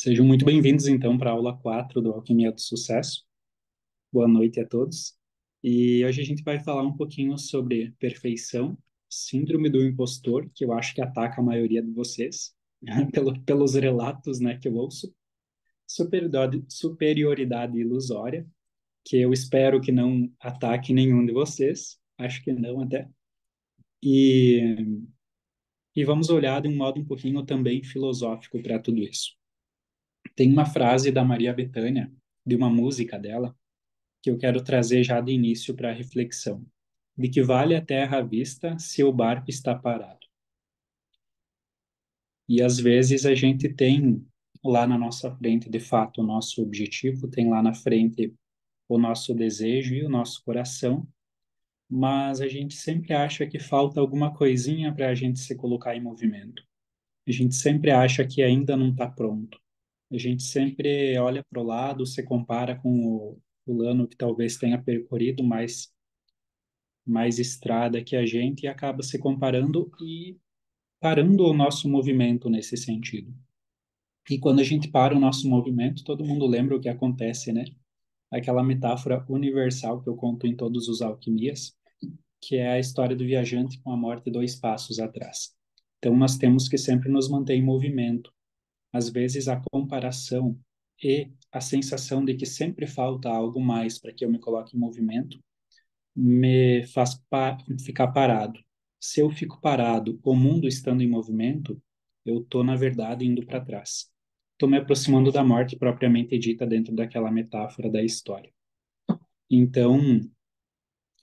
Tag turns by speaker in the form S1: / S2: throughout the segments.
S1: Sejam muito bem-vindos, então, para a aula 4 do Alquimia do Sucesso. Boa noite a todos. E hoje a gente vai falar um pouquinho sobre perfeição, síndrome do impostor, que eu acho que ataca a maioria de vocês, pelos relatos, né, que eu ouço, superioridade ilusória, que eu espero que não ataque nenhum de vocês, acho que não até. E, e vamos olhar de um modo um pouquinho também filosófico para tudo isso. Tem uma frase da Maria Bethânia, de uma música dela, que eu quero trazer já de início para a reflexão. De que vale a terra à vista se o barco está parado? E às vezes a gente tem lá na nossa frente, de fato, o nosso objetivo, tem lá na frente o nosso desejo e o nosso coração, mas a gente sempre acha que falta alguma coisinha para a gente se colocar em movimento. A gente sempre acha que ainda não está pronto. A gente sempre olha para o lado, se compara com o fulano que talvez tenha percorrido mais estrada que a gente e acaba se comparando e parando o nosso movimento nesse sentido. E quando a gente para o nosso movimento, todo mundo lembra o que acontece, né? Aquela metáfora universal que eu conto em todos os alquimias, que é a história do viajante com a morte 2 passos atrás. Então nós temos que sempre nos manter em movimento. Às vezes a comparação e a sensação de que sempre falta algo mais para que eu me coloque em movimento me faz ficar parado. Se eu fico parado, o mundo estando em movimento, eu estou, na verdade, indo para trás. Estou me aproximando da morte propriamente dita dentro daquela metáfora da história. Então,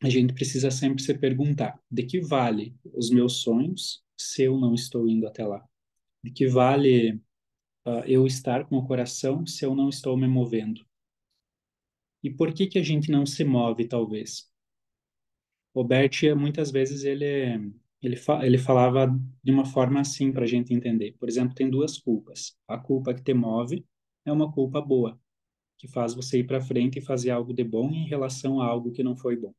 S1: a gente precisa sempre se perguntar: de que vale os meus sonhos se eu não estou indo até lá? De que vale eu estar com o coração se eu não estou me movendo? E por que que a gente não se move, talvez? O Bert, muitas vezes, ele falava de uma forma assim para a gente entender. Por exemplo, tem duas culpas. A culpa que te move é uma culpa boa, que faz você ir para frente e fazer algo de bom em relação a algo que não foi bom.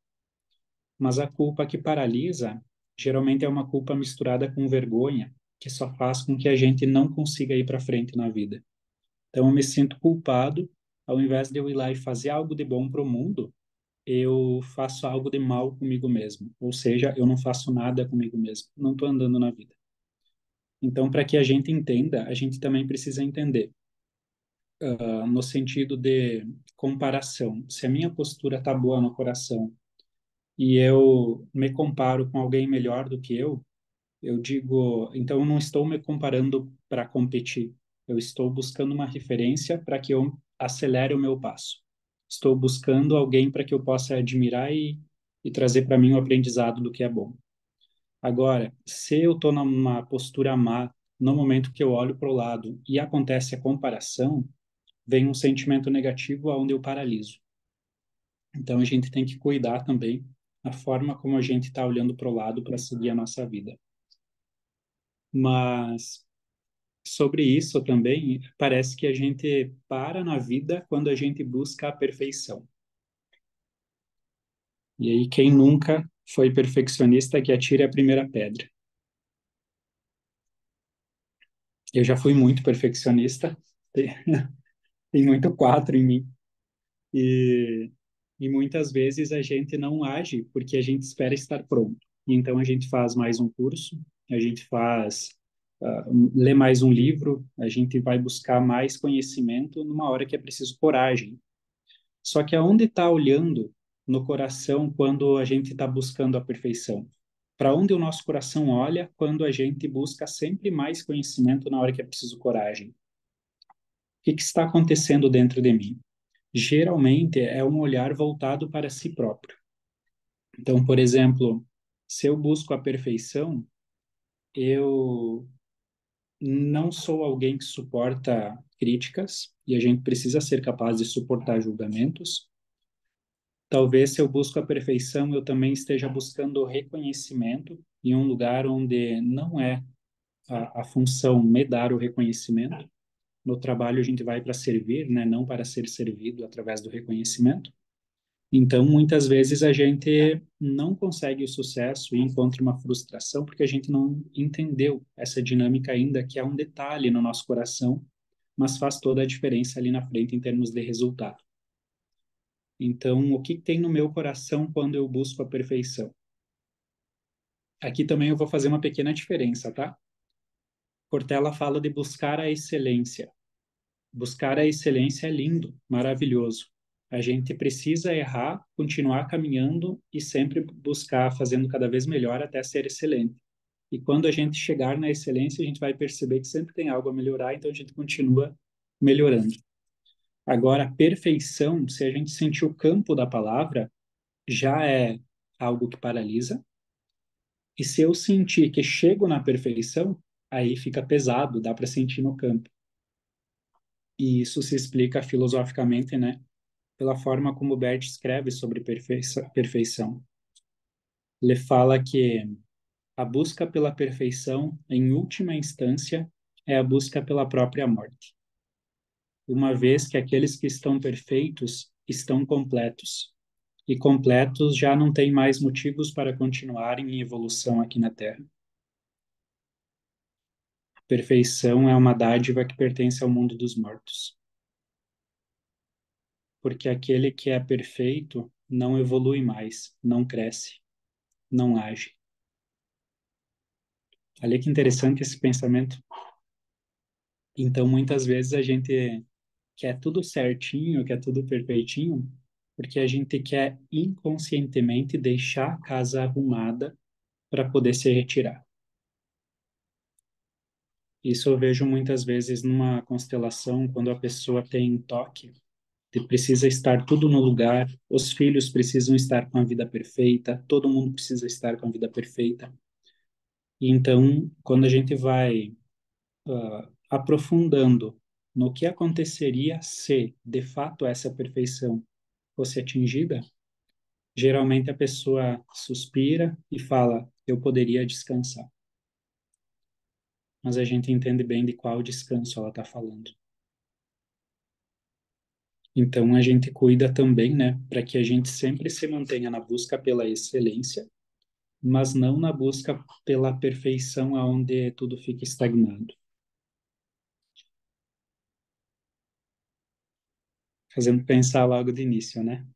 S1: Mas a culpa que paralisa, geralmente é uma culpa misturada com vergonha, que só faz com que a gente não consiga ir para frente na vida. Então, eu me sinto culpado, ao invés de eu ir lá e fazer algo de bom para o mundo, eu faço algo de mal comigo mesmo. Ou seja, eu não faço nada comigo mesmo. Não estou andando na vida. Então, para que a gente entenda, a gente também precisa entender, no sentido de comparação. Se a minha postura está boa no coração e eu me comparo com alguém melhor do que eu digo, então eu não estou me comparando para competir. Eu estou buscando uma referência para que eu acelere o meu passo. Estou buscando alguém para que eu possa admirar e trazer para mim o aprendizado do que é bom. Agora, se eu estou numa postura má, no momento que eu olho para o lado e acontece a comparação, vem um sentimento negativo onde eu paraliso. Então a gente tem que cuidar também a forma como a gente está olhando para o lado para seguir a nossa vida. Mas sobre isso também, parece que a gente para na vida quando a gente busca a perfeição. E aí, quem nunca foi perfeccionista, que atire a primeira pedra. Eu já fui muito perfeccionista, tem, tem muito quatro em mim. E, e muitas vezes a gente não age porque a gente espera estar pronto. Então, a gente faz mais um curso, a gente lê mais um livro, a gente vai buscar mais conhecimento numa hora que é preciso coragem. Só que aonde está olhando no coração quando a gente está buscando a perfeição? Para onde o nosso coração olha quando a gente busca sempre mais conhecimento na hora que é preciso coragem? O que está acontecendo dentro de mim? Geralmente é um olhar voltado para si próprio. Então, por exemplo, se eu busco a perfeição, eu não sou alguém que suporta críticas e a gente precisa ser capaz de suportar julgamentos. Talvez se eu busco a perfeição, eu também esteja buscando o reconhecimento em um lugar onde não é a função me dar o reconhecimento. No trabalho a gente vai para servir, né? Não para ser servido através do reconhecimento. Então, muitas vezes a gente não consegue o sucesso e encontra uma frustração porque a gente não entendeu essa dinâmica ainda, que é um detalhe no nosso coração mas faz toda a diferença ali na frente em termos de resultado. Então, o que tem no meu coração quando eu busco a perfeição? Aqui também eu vou fazer uma pequena diferença, tá? Cortella fala de buscar a excelência. Buscar a excelência é lindo, maravilhoso. A gente precisa errar, continuar caminhando e sempre buscar fazendo cada vez melhor até ser excelente. E quando a gente chegar na excelência, a gente vai perceber que sempre tem algo a melhorar, então a gente continua melhorando. Agora, a perfeição, se a gente sentir o campo da palavra, já é algo que paralisa. E se eu sentir que chego na perfeição, aí fica pesado, dá para sentir no campo. E isso se explica filosoficamente, né, pela forma como Bert escreve sobre perfeição. Ele fala que a busca pela perfeição, em última instância, é a busca pela própria morte, uma vez que aqueles que estão perfeitos estão completos, e completos já não têm mais motivos para continuarem em evolução aqui na Terra. A perfeição é uma dádiva que pertence ao mundo dos mortos, porque aquele que é perfeito não evolui mais, não cresce, não age. Olha que interessante esse pensamento. Então, muitas vezes a gente quer tudo certinho, quer tudo perfeitinho, porque a gente quer inconscientemente deixar a casa arrumada para poder se retirar. Isso eu vejo muitas vezes numa constelação, quando a pessoa tem toque, que precisa estar tudo no lugar, os filhos precisam estar com a vida perfeita, todo mundo precisa estar com a vida perfeita. E então, quando a gente vai aprofundando no que aconteceria se, de fato, essa perfeição fosse atingida, geralmente a pessoa suspira e fala: eu poderia descansar. Mas a gente entende bem de qual descanso ela está falando. Então a gente cuida também, né, para que a gente sempre se mantenha na busca pela excelência, mas não na busca pela perfeição aonde tudo fica estagnado. Fazendo pensar logo de início, né?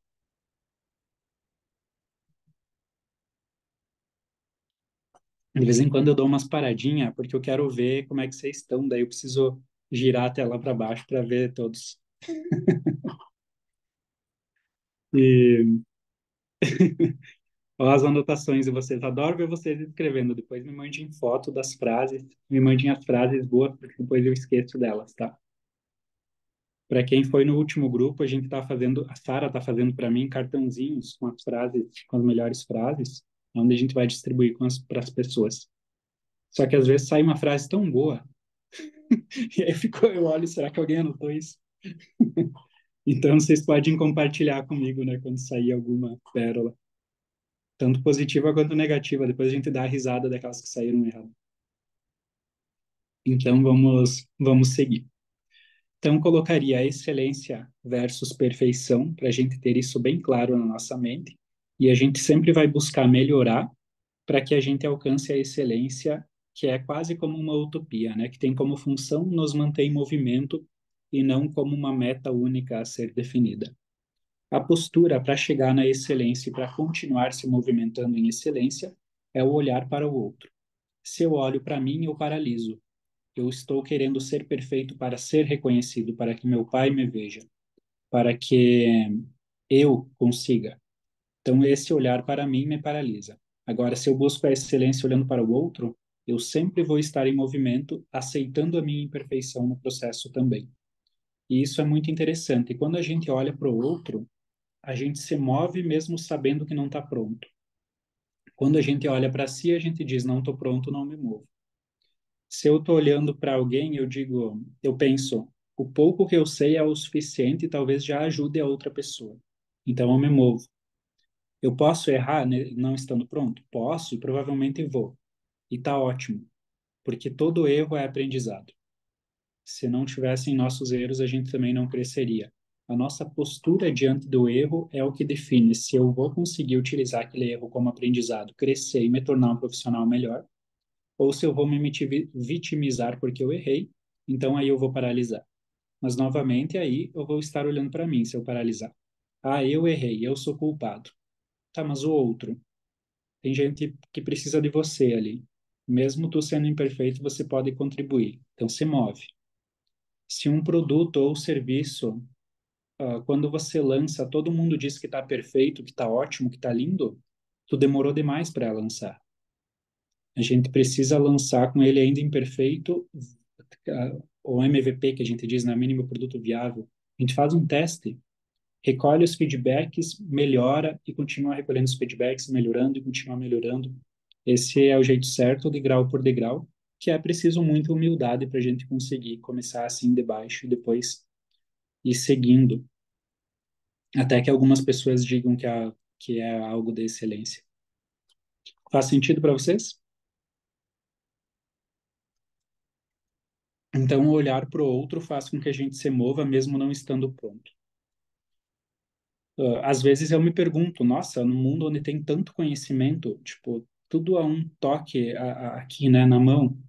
S1: De vez em quando eu dou umas paradinhas, porque eu quero ver como é que vocês estão, daí eu preciso girar a tela para baixo para ver todos. E ó, as anotações de vocês, adoro ver vocês escrevendo. Depois me mandem foto das frases, me mandem as frases boas, porque depois eu esqueço delas, tá? Para quem foi no último grupo, a gente tá fazendo, a Sara tá fazendo para mim cartãozinhos com as frases, com as melhores frases, onde a gente vai distribuir para as pessoas. Só que às vezes sai uma frase tão boa, e aí ficou, eu olho, será que alguém anotou isso? Então vocês podem compartilhar comigo, né, quando sair alguma pérola, tanto positiva quanto negativa. Depois a gente dá a risada daquelas que saíram errado. Então vamos seguir. Então colocaria excelência versus perfeição para a gente ter isso bem claro na nossa mente e a gente sempre vai buscar melhorar para que a gente alcance a excelência, que é quase como uma utopia, né? Que tem como função nos manter em movimento e não como uma meta única a ser definida. A postura para chegar na excelência e para continuar se movimentando em excelência é o olhar para o outro. Se eu olho para mim, eu paraliso. Eu estou querendo ser perfeito para ser reconhecido, para que meu pai me veja, para que eu consiga. Então, esse olhar para mim me paralisa. Agora, se eu busco a excelência olhando para o outro, eu sempre vou estar em movimento, aceitando a minha imperfeição no processo também. E isso é muito interessante. E quando a gente olha para o outro, a gente se move mesmo sabendo que não está pronto. Quando a gente olha para si, a gente diz: não estou pronto, não me movo. Se eu estou olhando para alguém, eu digo, eu penso, o pouco que eu sei é o suficiente e talvez já ajude a outra pessoa. Então eu me movo. Eu posso errar, né, não estando pronto? Posso e provavelmente vou. E tá ótimo, porque todo erro é aprendizado. Se não tivessem nossos erros, a gente também não cresceria. A nossa postura diante do erro é o que define se eu vou conseguir utilizar aquele erro como aprendizado, crescer e me tornar um profissional melhor, ou se eu vou me vitimizar porque eu errei, então aí eu vou paralisar. Mas, novamente, aí eu vou estar olhando para mim se eu paralisar. Ah, eu errei, eu sou culpado. Tá, mas o outro? Tem gente que precisa de você ali. Mesmo tu sendo imperfeito, você pode contribuir. Então, se move. Se um produto ou serviço, quando você lança, todo mundo diz que está perfeito, que está ótimo, que está lindo, tu demorou demais para lançar. A gente precisa lançar com ele ainda imperfeito, o MVP que a gente diz, na mínimo produto viável. A gente faz um teste, recolhe os feedbacks, melhora e continua recolhendo os feedbacks, melhorando e continua melhorando. Esse é o jeito certo, degrau por degrau, que é preciso muita humildade para a gente conseguir começar assim de baixo e depois ir seguindo, até que algumas pessoas digam que é algo de excelência. Faz sentido para vocês? Então, o olhar para o outro faz com que a gente se mova mesmo não estando pronto. Às vezes eu me pergunto, nossa, no mundo onde tem tanto conhecimento, tipo, tudo a um toque aqui, né, na mão,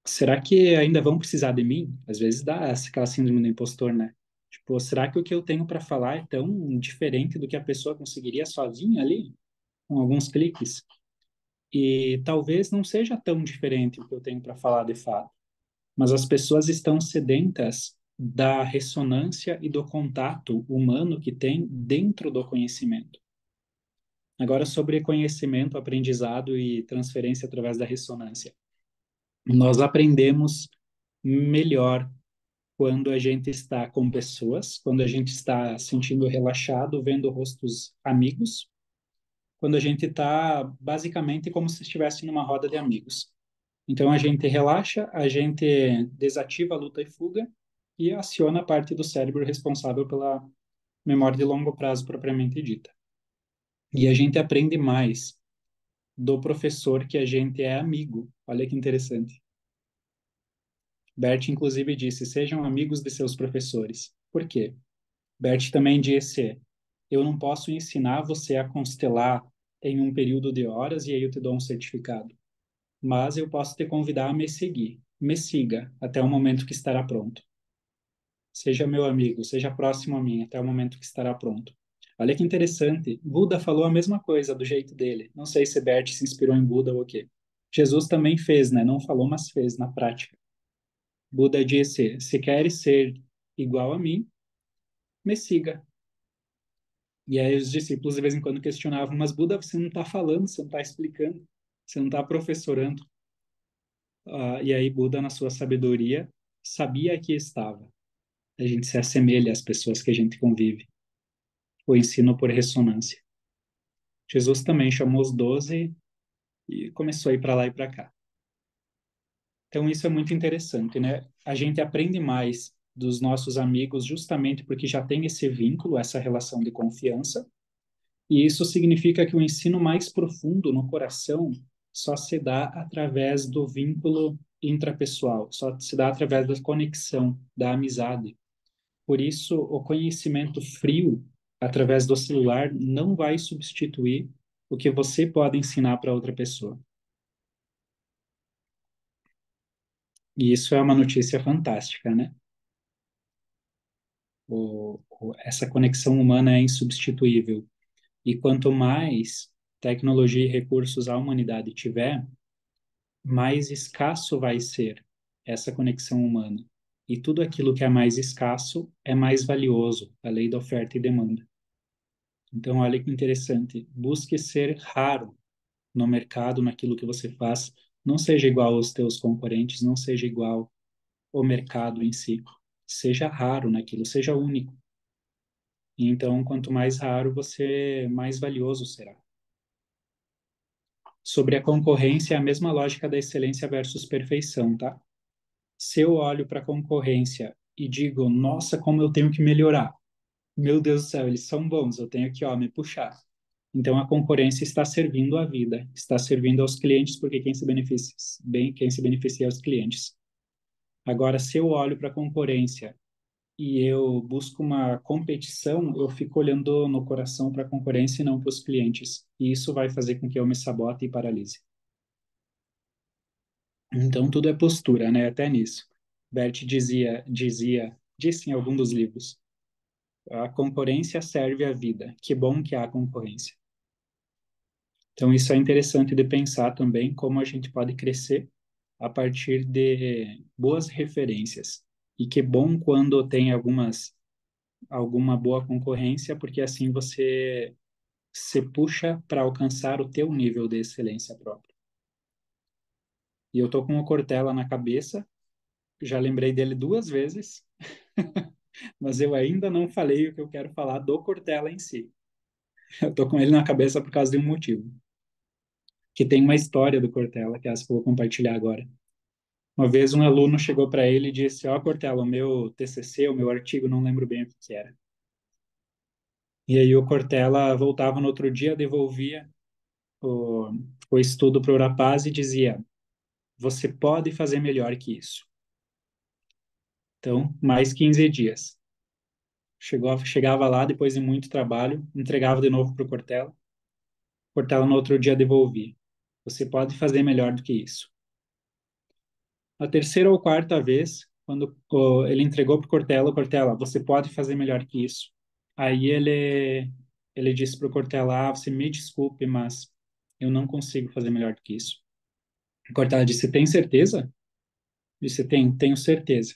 S1: será que ainda vão precisar de mim? Às vezes dá aquela síndrome do impostor, né? Tipo, será que o que eu tenho para falar é tão diferente do que a pessoa conseguiria sozinha ali, com alguns cliques? E talvez não seja tão diferente o que eu tenho para falar de fato, mas as pessoas estão sedentas da ressonância e do contato humano que tem dentro do conhecimento. Agora, sobre conhecimento, aprendizado e transferência através da ressonância. Nós aprendemos melhor quando a gente está com pessoas, quando a gente está sentindo relaxado, vendo rostos amigos, quando a gente está basicamente como se estivesse numa roda de amigos. Então a gente relaxa, a gente desativa a luta e fuga e aciona a parte do cérebro responsável pela memória de longo prazo propriamente dita. E a gente aprende mais do professor que a gente é amigo. Olha que interessante. Bert, inclusive, disse: sejam amigos de seus professores. Por quê? Bert também disse: eu não posso ensinar você a constelar em um período de horas e aí eu te dou um certificado. Mas eu posso te convidar a me seguir. Me siga até o momento que estará pronto. Seja meu amigo, seja próximo a mim até o momento que estará pronto. Olha que interessante. Buda falou a mesma coisa do jeito dele. Não sei se Bert se inspirou em Buda ou o quê. Jesus também fez, né? Não falou, mas fez na prática. Buda disse: se queres ser igual a mim, me siga. E aí os discípulos de vez em quando questionavam: mas Buda, você não está falando, você não está explicando, você não está professorando. E aí Buda, na sua sabedoria, sabia que estava. A gente se assemelha às pessoas que a gente convive. O ensino por ressonância. Jesus também chamou os 12 e começou a ir para lá e para cá. Então isso é muito interessante, né? A gente aprende mais dos nossos amigos justamente porque já tem esse vínculo, essa relação de confiança, e isso significa que o ensino mais profundo no coração só se dá através do vínculo intrapessoal, só se dá através da conexão, da amizade. Por isso, o conhecimento frio, através do celular, não vai substituir o que você pode ensinar para outra pessoa. E isso é uma notícia fantástica, né? Essa conexão humana é insubstituível. E quanto mais tecnologia e recursos a humanidade tiver, mais escasso vai ser essa conexão humana. E tudo aquilo que é mais escasso é mais valioso, a lei da oferta e demanda. Então, olha que interessante. Busque ser raro no mercado, naquilo que você faz. Não seja igual aos teus concorrentes, não seja igual ao mercado em si. Seja raro naquilo, seja único. E então, quanto mais raro, você mais valioso será. Sobre a concorrência, é a mesma lógica da excelência versus perfeição, tá? Se eu olho para a concorrência e digo, nossa, como eu tenho que melhorar. Meu Deus do céu, eles são bons, eu tenho que, ó, me puxar. Então a concorrência está servindo à vida, está servindo aos clientes, porque quem se beneficia é os clientes. Agora, se eu olho para a concorrência e eu busco uma competição, eu fico olhando no coração para a concorrência e não para os clientes. E isso vai fazer com que eu me sabote e paralise. Então tudo é postura, né? Até nisso. Bert disse em algum dos livros. A concorrência serve à vida. Que bom que há concorrência. Então, isso é interessante de pensar também como a gente pode crescer a partir de boas referências. E que bom quando tem alguma boa concorrência, porque assim você se puxa para alcançar o teu nível de excelência própria. E eu tô com o Cortella na cabeça, já lembrei dele duas vezes, mas eu ainda não falei o que eu quero falar do Cortella em si. Eu tô com ele na cabeça por causa de um motivo, que tem uma história do Cortella, que é essa que eu vou compartilhar agora. Uma vez um aluno chegou para ele e disse: Ó, Cortella, o meu TCC, o meu artigo, não lembro bem o que era. E aí o Cortella voltava no outro dia, devolvia o, o estudo para o rapaz e dizia: Você pode fazer melhor que isso. Então, mais 15 dias. Chegava lá depois de muito trabalho, entregava de novo para o Cortella. Cortella no outro dia devolvia. Você pode fazer melhor do que isso. A terceira ou quarta vez, quando ele entregou para o Cortella, você pode fazer melhor que isso. Aí ele disse para o Cortella, você me desculpe, mas eu não consigo fazer melhor do que isso. O Cortella disse, tem certeza? Disse, tenho certeza.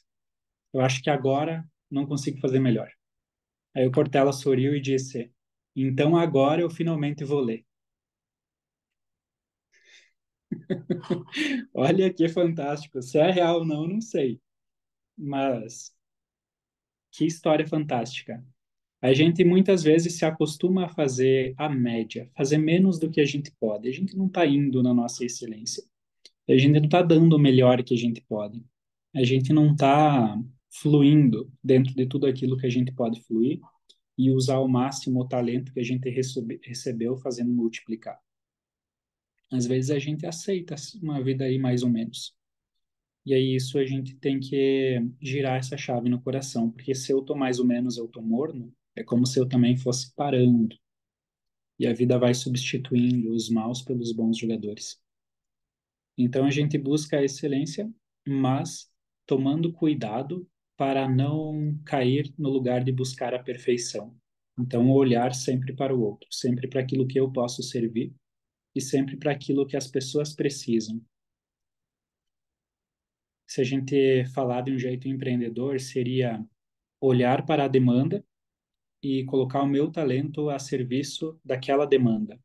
S1: Eu acho que agora não consigo fazer melhor. Aí o Cortella sorriu e disse, então agora eu finalmente vou ler. Olha que fantástico. Se é real ou não, não sei. Mas que história fantástica. A gente muitas vezes se acostuma a fazer a média, fazer menos do que a gente pode. A gente não está indo na nossa excelência. A gente não está dando o melhor que a gente pode. A gente não está fluindo dentro de tudo aquilo que a gente pode fluir e usar ao máximo o talento que a gente recebeu fazendo multiplicar. Às vezes a gente aceita uma vida aí mais ou menos. E aí isso a gente tem que girar essa chave no coração, porque se eu tô mais ou menos, eu tô morno, é como se eu também fosse parando. E a vida vai substituindo os maus pelos bons jogadores. Então a gente busca a excelência, mas tomando cuidado para não cair no lugar de buscar a perfeição. Então olhar sempre para o outro, sempre para aquilo que eu posso servir e sempre para aquilo que as pessoas precisam. Se a gente falar de um jeito empreendedor, seria olhar para a demanda e colocar o meu talento a serviço daquela demanda.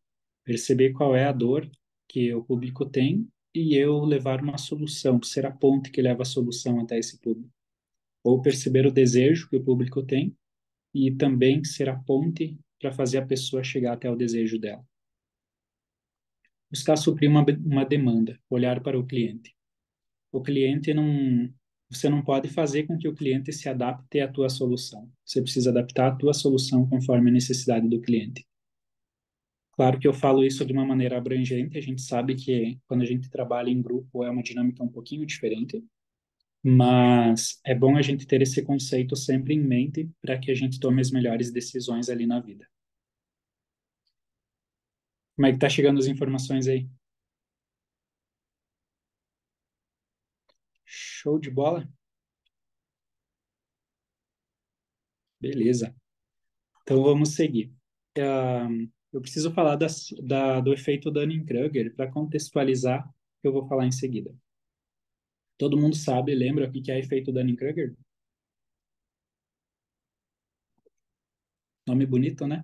S1: Perceber qual é a dor que o público tem e eu levar uma solução, ser a ponte que leva a solução até esse público. Ou perceber o desejo que o público tem e também ser a ponte para fazer a pessoa chegar até o desejo dela. Buscar suprir uma demanda, olhar para o cliente. O cliente não, você não pode fazer com que o cliente se adapte à tua solução. Você precisa adaptar a tua solução conforme a necessidade do cliente. Claro que eu falo isso de uma maneira abrangente, a gente sabe que quando a gente trabalha em grupo é uma dinâmica um pouquinho diferente, mas é bom a gente ter esse conceito sempre em mente para que a gente tome as melhores decisões ali na vida. Como é que tá chegando as informações aí? Show de bola? Beleza. Então vamos seguir. Eu preciso falar do efeito Dunning-Kruger para contextualizar o que eu vou falar em seguida. Todo mundo sabe, lembra o que é efeito Dunning-Kruger? Nome bonito, né?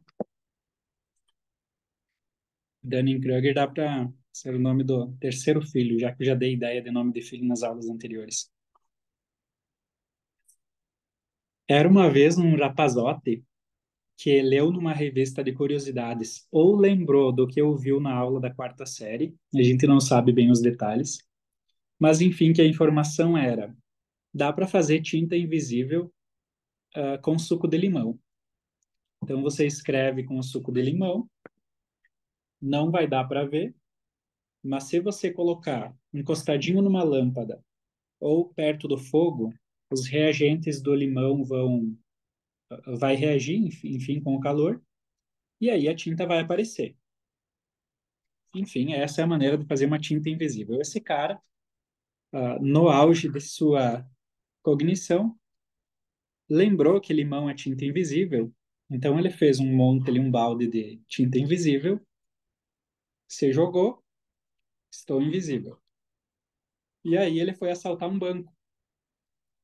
S1: Dunning-Kruger dá para ser o nome do terceiro filho, já que eu já dei ideia de nome de filho nas aulas anteriores. Era uma vez um rapazote que leu numa revista de curiosidades ou lembrou do que ouviu na aula da quarta série, a gente não sabe bem os detalhes, mas enfim, que a informação era: dá para fazer tinta invisível com suco de limão. Então você escreve com o suco de limão, não vai dar para ver, mas se você colocar encostadinho numa lâmpada ou perto do fogo, os reagentes do limão vai reagir, enfim, com o calor, e aí a tinta vai aparecer. Enfim, essa é a maneira de fazer uma tinta invisível. Esse cara, no auge de sua cognição, lembrou que limão é tinta invisível, então ele fez um monte ali, um balde de tinta invisível, se jogou, estou invisível. E aí ele foi assaltar um banco.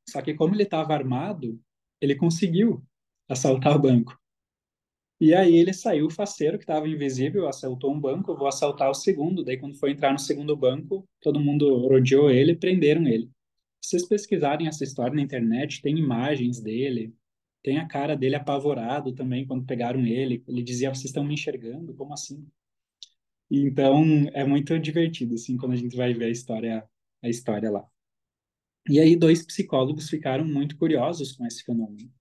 S1: Só que como ele estava armado, ele conseguiu assaltar o banco. E aí ele saiu faceiro, que estava invisível, assaltou um banco, eu vou assaltar o segundo. Daí quando foi entrar no segundo banco, todo mundo rodeou ele e prenderam ele. Se vocês pesquisarem essa história na internet, tem imagens dele, tem a cara dele apavorado também quando pegaram ele. Ele dizia: "Vocês estão me enxergando? Como assim?" Então é muito divertido assim quando a gente vai ver a história lá. E aí dois psicólogos ficaram muito curiosos com esse fenômeno,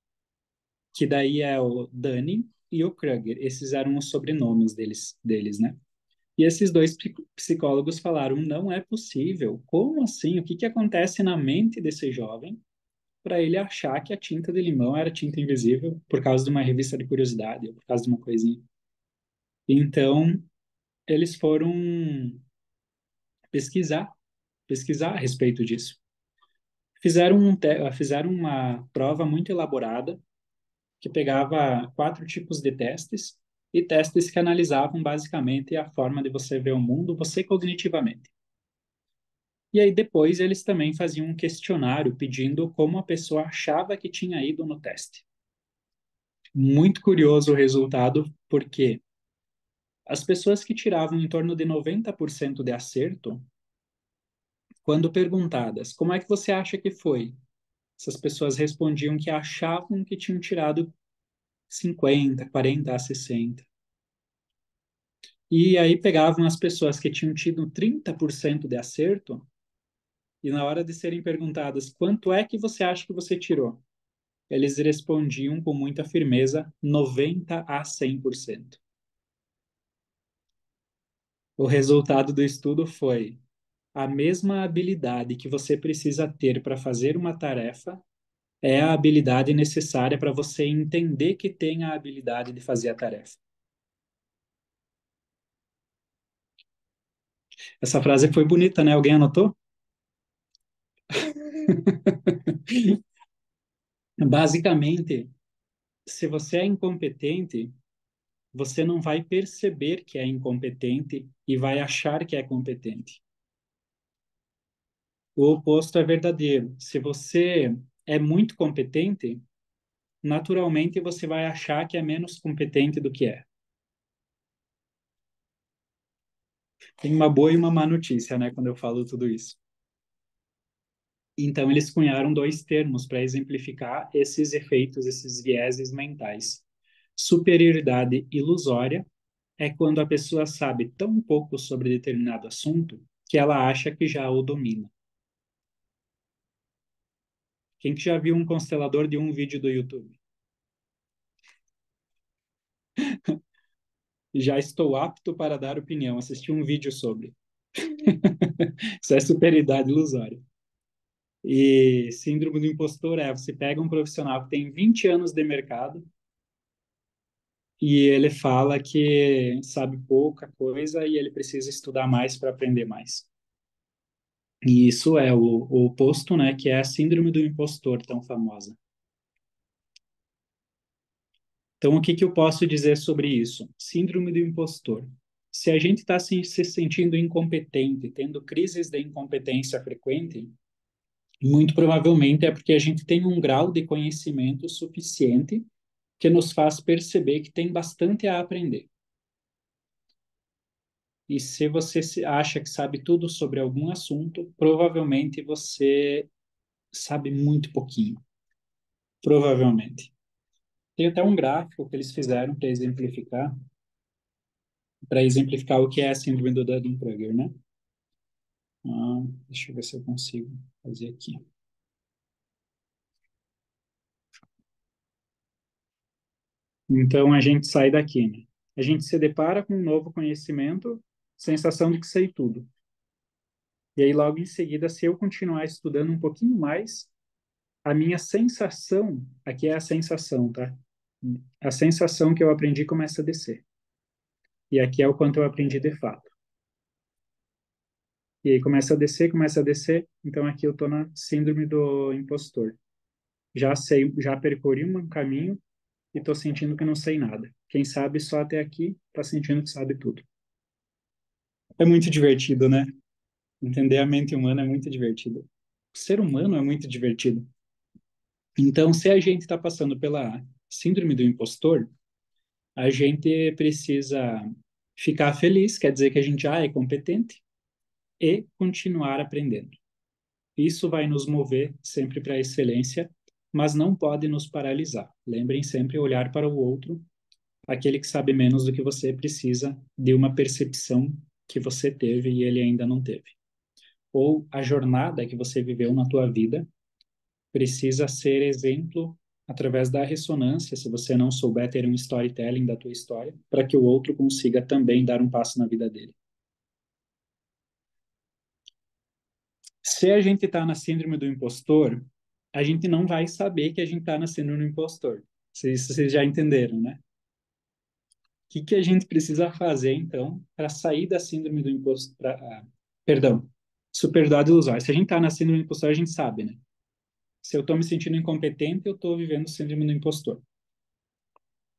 S1: que daí é o Dunning e o Kruger. Esses eram os sobrenomes deles, né? E esses dois psicólogos falaram: não é possível. Como assim? O que que acontece na mente desse jovem para ele achar que a tinta de limão era tinta invisível por causa de uma revista de curiosidade, ou por causa de uma coisinha? Então, eles foram pesquisar, pesquisar a respeito disso. Fizeram uma prova muito elaborada que pegava quatro tipos de testes e testes que analisavam basicamente a forma de você ver o mundo, você cognitivamente. E aí depois eles também faziam um questionário pedindo como a pessoa achava que tinha ido no teste. Muito curioso o resultado, porque as pessoas que tiravam em torno de 90% de acerto, quando perguntadas como é que você acha que foi, essas pessoas respondiam que achavam que tinham tirado 50, 40 a 60. E aí pegavam as pessoas que tinham tido 30% de acerto e na hora de serem perguntadas quanto é que você acha que você tirou, eles respondiam com muita firmeza 90 a 100%. O resultado do estudo foi: a mesma habilidade que você precisa ter para fazer uma tarefa é a habilidade necessária para você entender que tem a habilidade de fazer a tarefa. Essa frase foi bonita, né? Alguém anotou? Basicamente, se você é incompetente, você não vai perceber que é incompetente e vai achar que é competente. O oposto é verdadeiro. Se você é muito competente, naturalmente você vai achar que é menos competente do que é. Tem uma boa e uma má notícia, né, quando eu falo tudo isso. Então, eles cunharam dois termos para exemplificar esses efeitos, esses vieses mentais. Superioridade ilusória é quando a pessoa sabe tão pouco sobre determinado assunto que ela acha que já o domina. Quem que já viu um constelador de um vídeo do YouTube? Já estou apto para dar opinião. Assisti um vídeo sobre. Isso é superioridade ilusória. E síndrome do impostor é: você pega um profissional que tem 20 anos de mercado e ele fala que sabe pouca coisa e ele precisa estudar mais para aprender mais. E isso é o oposto, né, que é a síndrome do impostor tão famosa. Então, o que que eu posso dizer sobre isso? Síndrome do impostor. Se a gente está se sentindo incompetente, tendo crises de incompetência frequente, muito provavelmente é porque a gente tem um grau de conhecimento suficiente que nos faz perceber que tem bastante a aprender. E se você acha que sabe tudo sobre algum assunto, provavelmente você sabe muito pouquinho. Provavelmente. Tem até um gráfico que eles fizeram para exemplificar o que é a síndrome do Dunning-Kruger, né? Deixa eu ver se eu consigo fazer aqui. Então a gente sai daqui, né? A gente se depara com um novo conhecimento, sensação de que sei tudo. E aí logo em seguida, se eu continuar estudando um pouquinho mais, a minha sensação, aqui é a sensação, tá? A sensação que eu aprendi começa a descer. E aqui é o quanto eu aprendi de fato. E aí começa a descer, então aqui eu tô na síndrome do impostor. já sei, já percorri um caminho e estou sentindo que não sei nada. Quem sabe só até aqui está sentindo que sabe tudo. É muito divertido, né? Entender a mente humana é muito divertido. O ser humano é muito divertido. Então, se a gente está passando pela síndrome do impostor, a gente precisa ficar feliz, quer dizer que a gente já é competente, e continuar aprendendo. Isso vai nos mover sempre para a excelência, mas não pode nos paralisar. Lembrem sempre olhar para o outro, aquele que sabe menos do que você precisa de uma percepção que você teve e ele ainda não teve. Ou a jornada que você viveu na tua vida precisa ser exemplo através da ressonância, se você não souber ter um storytelling da tua história, para que o outro consiga também dar um passo na vida dele. Se a gente está na síndrome do impostor, a gente não vai saber que a gente está na síndrome do impostor. Vocês já entenderam, né? O que a gente precisa fazer, então, para sair da síndrome do impostor? Perdão, superdade ilusória. Se a gente está na síndrome do impostor, a gente sabe, né? Se eu estou me sentindo incompetente, eu estou vivendo síndrome do impostor.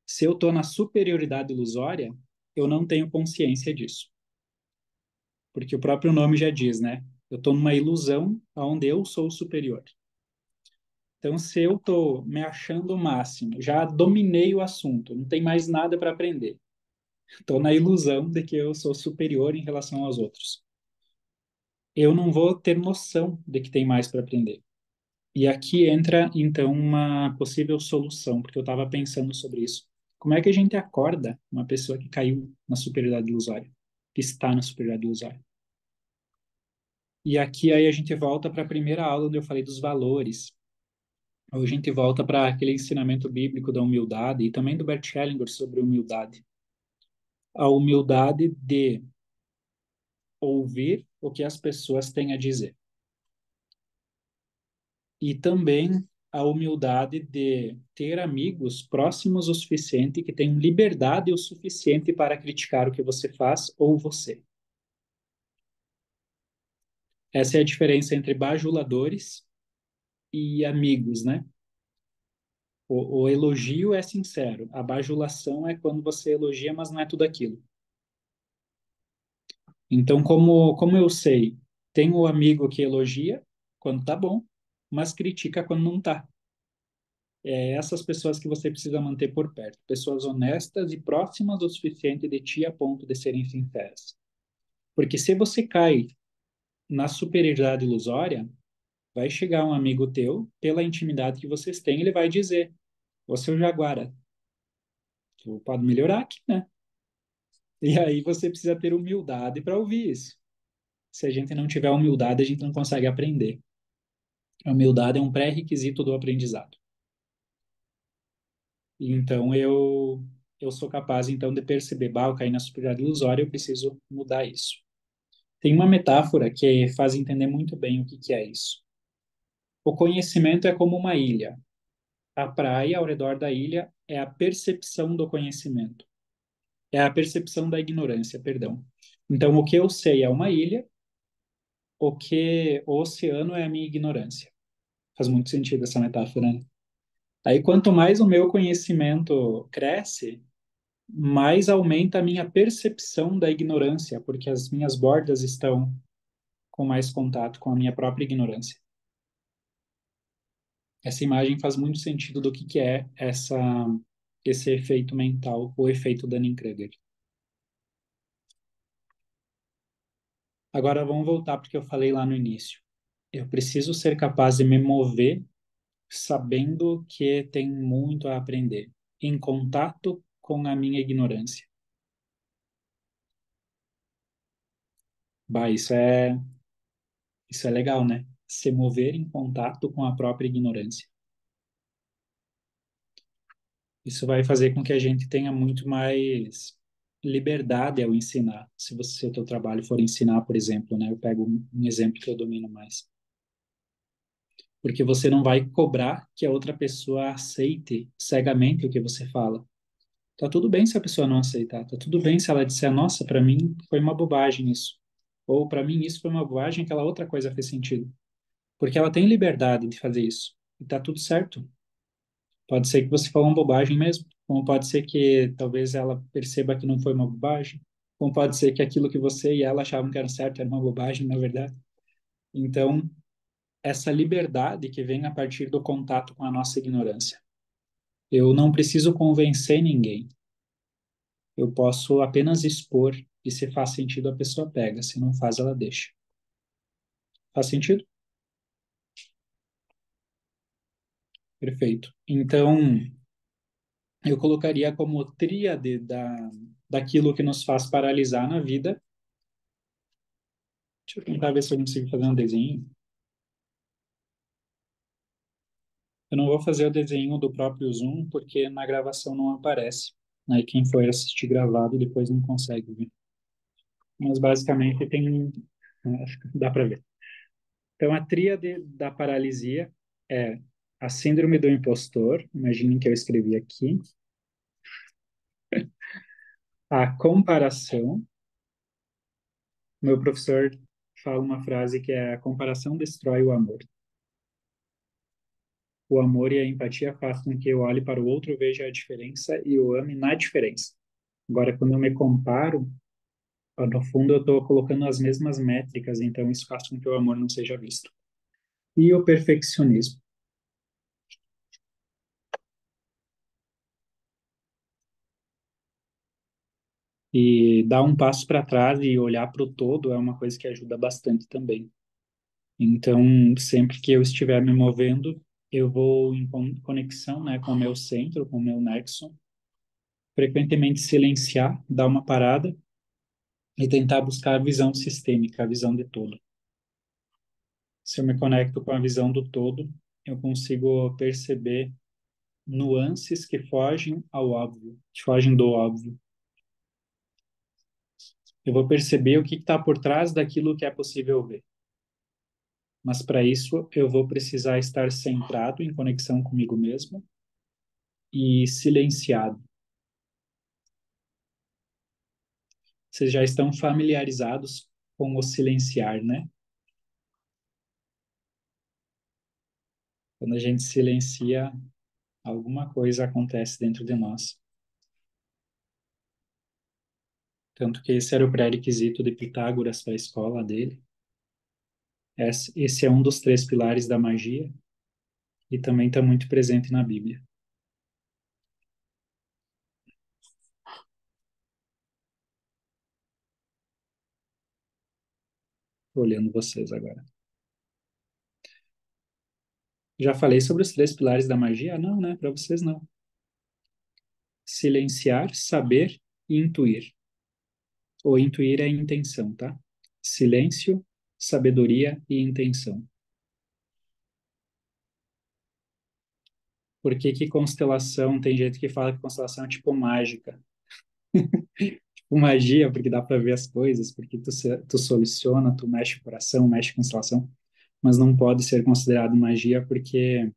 S1: Se eu estou na superioridade ilusória, eu não tenho consciência disso. Porque o próprio nome já diz, né? Eu estou numa ilusão onde eu sou superior. Então, se eu estou me achando o máximo, já dominei o assunto, não tem mais nada para aprender. Estou na ilusão de que eu sou superior em relação aos outros. Eu não vou ter noção de que tem mais para aprender. E aqui entra, então, uma possível solução, porque eu estava pensando sobre isso. Como é que a gente acorda uma pessoa que caiu na superioridade ilusória, que está na superioridade ilusória? E aqui aí a gente volta para a primeira aula onde eu falei dos valores. Ou a gente volta para aquele ensinamento bíblico da humildade e também do Bert Hellinger sobre humildade. A humildade de ouvir o que as pessoas têm a dizer. E também a humildade de ter amigos próximos o suficiente que tenham liberdade o suficiente para criticar o que você faz ou você. Essa é a diferença entre bajuladores e amigos, né? O elogio é sincero, a bajulação é quando você elogia, mas não é tudo aquilo. Então, como eu sei, tem o amigo que elogia quando tá bom, mas critica quando não tá. É essas pessoas que você precisa manter por perto, pessoas honestas e próximas o suficiente de ti a ponto de serem sinceras. Porque se você cai na superioridade ilusória, vai chegar um amigo teu, pela intimidade que vocês têm, ele vai dizer: "Ô seu Jaguara, tu pode melhorar aqui, né?" E aí você precisa ter humildade para ouvir isso. Se a gente não tiver humildade, a gente não consegue aprender. A humildade é um pré-requisito do aprendizado. Então eu sou capaz então de perceber, bah, eu caí na superioridade ilusória, eu preciso mudar isso. Tem uma metáfora que faz entender muito bem o que que é isso. O conhecimento é como uma ilha. A praia ao redor da ilha é a percepção do conhecimento. É a percepção da ignorância, perdão. Então, o que eu sei é uma ilha, o que o oceano é a minha ignorância. Faz muito sentido essa metáfora, né? Aí, quanto mais o meu conhecimento cresce, mais aumenta a minha percepção da ignorância, porque as minhas bordas estão com mais contato com a minha própria ignorância. Essa imagem faz muito sentido do que é esse efeito mental, o efeito Dunning-Kruger. Agora vamos voltar porque eu falei lá no início. Eu preciso ser capaz de me mover sabendo que tem muito a aprender, em contato com a minha ignorância. Bah, isso é legal, né? Se mover em contato com a própria ignorância. Isso vai fazer com que a gente tenha muito mais liberdade ao ensinar. Se o teu trabalho for ensinar, por exemplo, né? Eu pego um exemplo que eu domino mais. Porque você não vai cobrar que a outra pessoa aceite cegamente o que você fala. Tá tudo bem se a pessoa não aceitar. Tá tudo bem se ela disser, nossa, para mim foi uma bobagem isso. Ou para mim isso foi uma bobagem, aquela outra coisa fez sentido. Porque ela tem liberdade de fazer isso. E tá tudo certo. Pode ser que você falou uma bobagem mesmo, como pode ser que talvez ela perceba que não foi uma bobagem, como pode ser que aquilo que você e ela achavam que era certo era uma bobagem, na verdade. Então, essa liberdade que vem a partir do contato com a nossa ignorância. Eu não preciso convencer ninguém. Eu posso apenas expor e se faz sentido a pessoa pega, se não faz ela deixa. Faz sentido? Perfeito. Então, eu colocaria como tríade daquilo que nos faz paralisar na vida. Deixa eu tentar ver se eu consigo fazer um desenho. Eu não vou fazer o desenho do próprio Zoom, porque na gravação não aparece. Aí quem for assistir gravado depois não consegue ver. Mas basicamente tem. Acho que dá para ver. Então, a tríade da paralisia é a síndrome do impostor. Imaginem que eu escrevi aqui. A comparação. Meu professor fala uma frase que é: a comparação destrói o amor. O amor e a empatia fazem com que eu olhe para o outro, veja a diferença e o ame na diferença. Agora, quando eu me comparo, no fundo eu estou colocando as mesmas métricas, então isso faz com que o amor não seja visto. E o perfeccionismo. E dar um passo para trás e olhar para o todo é uma coisa que ajuda bastante também. Então, sempre que eu estiver me movendo, eu vou em conexão, né, com o meu centro, com o meu nexo, frequentemente silenciar, dar uma parada e tentar buscar a visão sistêmica, a visão de todo. Se eu me conecto com a visão do todo, eu consigo perceber nuances que fogem ao óbvio, que fogem do óbvio. Eu vou perceber o que está por trás daquilo que é possível ver. Mas para isso, eu vou precisar estar centrado em conexão comigo mesmo e silenciado. Vocês já estão familiarizados com o silenciar, né? Quando a gente silencia, alguma coisa acontece dentro de nós. Tanto que esse era o pré-requisito de Pitágoras para a escola dele. Esse é um dos três pilares da magia e também está muito presente na Bíblia. Tô olhando vocês agora. Já falei sobre os três pilares da magia? Não, né? Para vocês não. Silenciar, saber e intuir. O intuir é intenção, tá? Silêncio, sabedoria e intenção. Por que que constelação, tem gente que fala que constelação é tipo mágica. Tipo magia, porque dá para ver as coisas, porque tu soluciona, tu mexe o coração, mexe com constelação, mas não pode ser considerado magia porque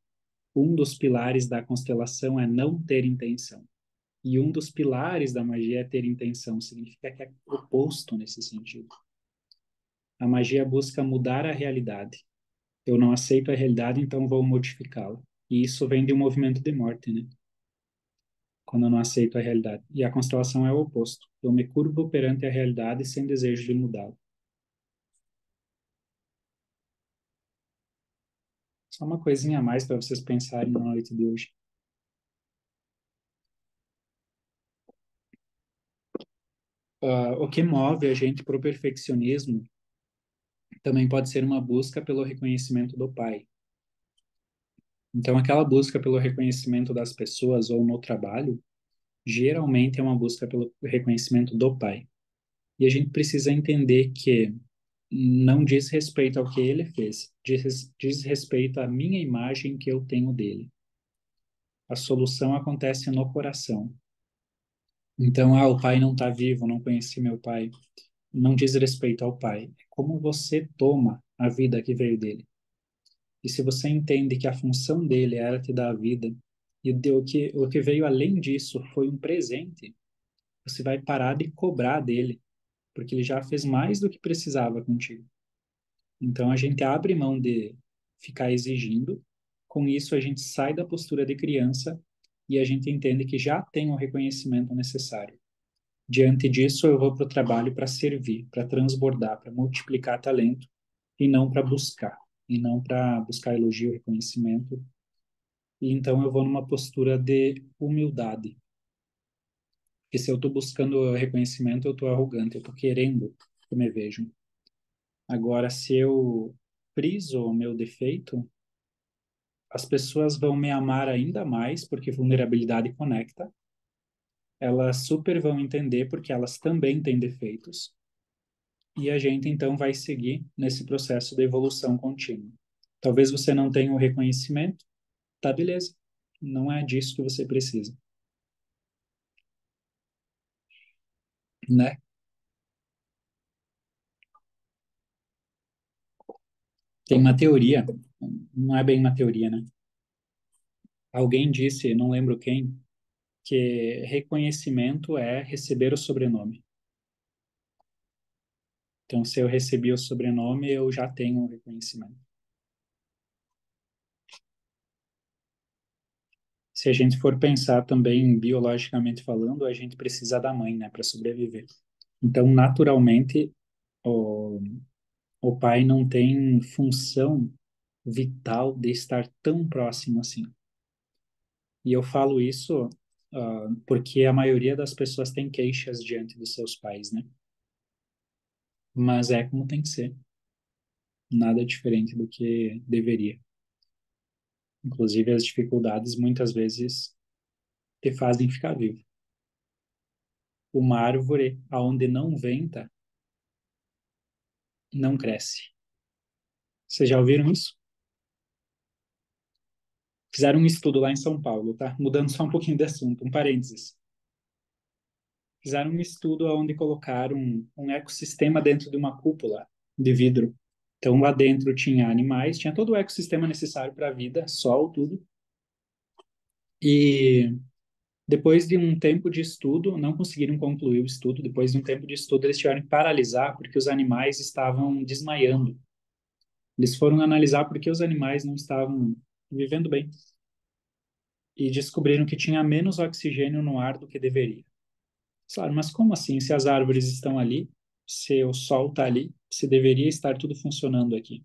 S1: um dos pilares da constelação é não ter intenção. E um dos pilares da magia é ter intenção, significa que é oposto nesse sentido. A magia busca mudar a realidade. Eu não aceito a realidade, então vou modificá-la. E isso vem de um movimento de morte, né? Quando eu não aceito a realidade. E a constelação é o oposto. Eu me curvo perante a realidade sem desejo de mudá-la. Só uma coisinha a mais para vocês pensarem na noite de hoje. O que move a gente para o perfeccionismo também pode ser uma busca pelo reconhecimento do pai. Então, aquela busca pelo reconhecimento das pessoas ou no trabalho, geralmente é uma busca pelo reconhecimento do pai. E a gente precisa entender que não diz respeito ao que ele fez, diz respeito à minha imagem que eu tenho dele. A solução acontece no coração. Então, o pai não está vivo, não conheci meu pai. Não diz respeito ao pai. É como você toma a vida que veio dele. E se você entende que a função dele era te dar a vida, e o que veio além disso foi um presente, você vai parar de cobrar dele, porque ele já fez mais do que precisava contigo. Então a gente abre mão de ficar exigindo, Com isso, a gente sai da postura de criança e a gente entende que já tem o reconhecimento necessário. Diante disso, eu vou para o trabalho para servir, para transbordar, para multiplicar talento e não para buscar, e não para buscar elogio, reconhecimento. E então eu vou numa postura de humildade. Porque se eu estou buscando reconhecimento, eu estou arrogante, eu estou querendo que me vejam. Agora, se eu friso o meu defeito, as pessoas vão me amar ainda mais, porque vulnerabilidade conecta. Elas super vão entender, porque elas também têm defeitos. E a gente, então, vai seguir nesse processo de evolução contínua. Talvez você não tenha o reconhecimento, tá beleza. Não é disso que você precisa, né? Tem uma teoria, não é bem uma teoria, né? Alguém disse, não lembro quem, que reconhecimento é receber o sobrenome. Então, se eu recebi o sobrenome, eu já tenho o reconhecimento. Se a gente for pensar também biologicamente falando, a gente precisa da mãe, né, para sobreviver. Então, naturalmente, o, o pai não tem função vital de estar tão próximo assim. E eu falo isso porque a maioria das pessoas tem queixas diante dos seus pais, né? Mas é como tem que ser, nada diferente do que deveria. Inclusive, as dificuldades muitas vezes te fazem ficar vivo. Uma árvore aonde não venta, não cresce. Vocês já ouviram isso? Fizeram um estudo lá em São Paulo, tá? Mudando só um pouquinho de assunto, um parênteses. Fizeram um estudo onde colocaram um ecossistema dentro de uma cúpula de vidro. Então, lá dentro tinha animais, tinha todo o ecossistema necessário para a vida, sol, tudo. E depois de um tempo de estudo, não conseguiram concluir o estudo. Depois de um tempo de estudo, eles tiveram que paralisar porque os animais estavam desmaiando. Eles foram analisar porque os animais não estavam vivendo bem e descobriram que tinha menos oxigênio no ar do que deveria. Claro, mas como assim? Se as árvores estão ali, se o sol está ali, se deveria estar tudo funcionando aqui.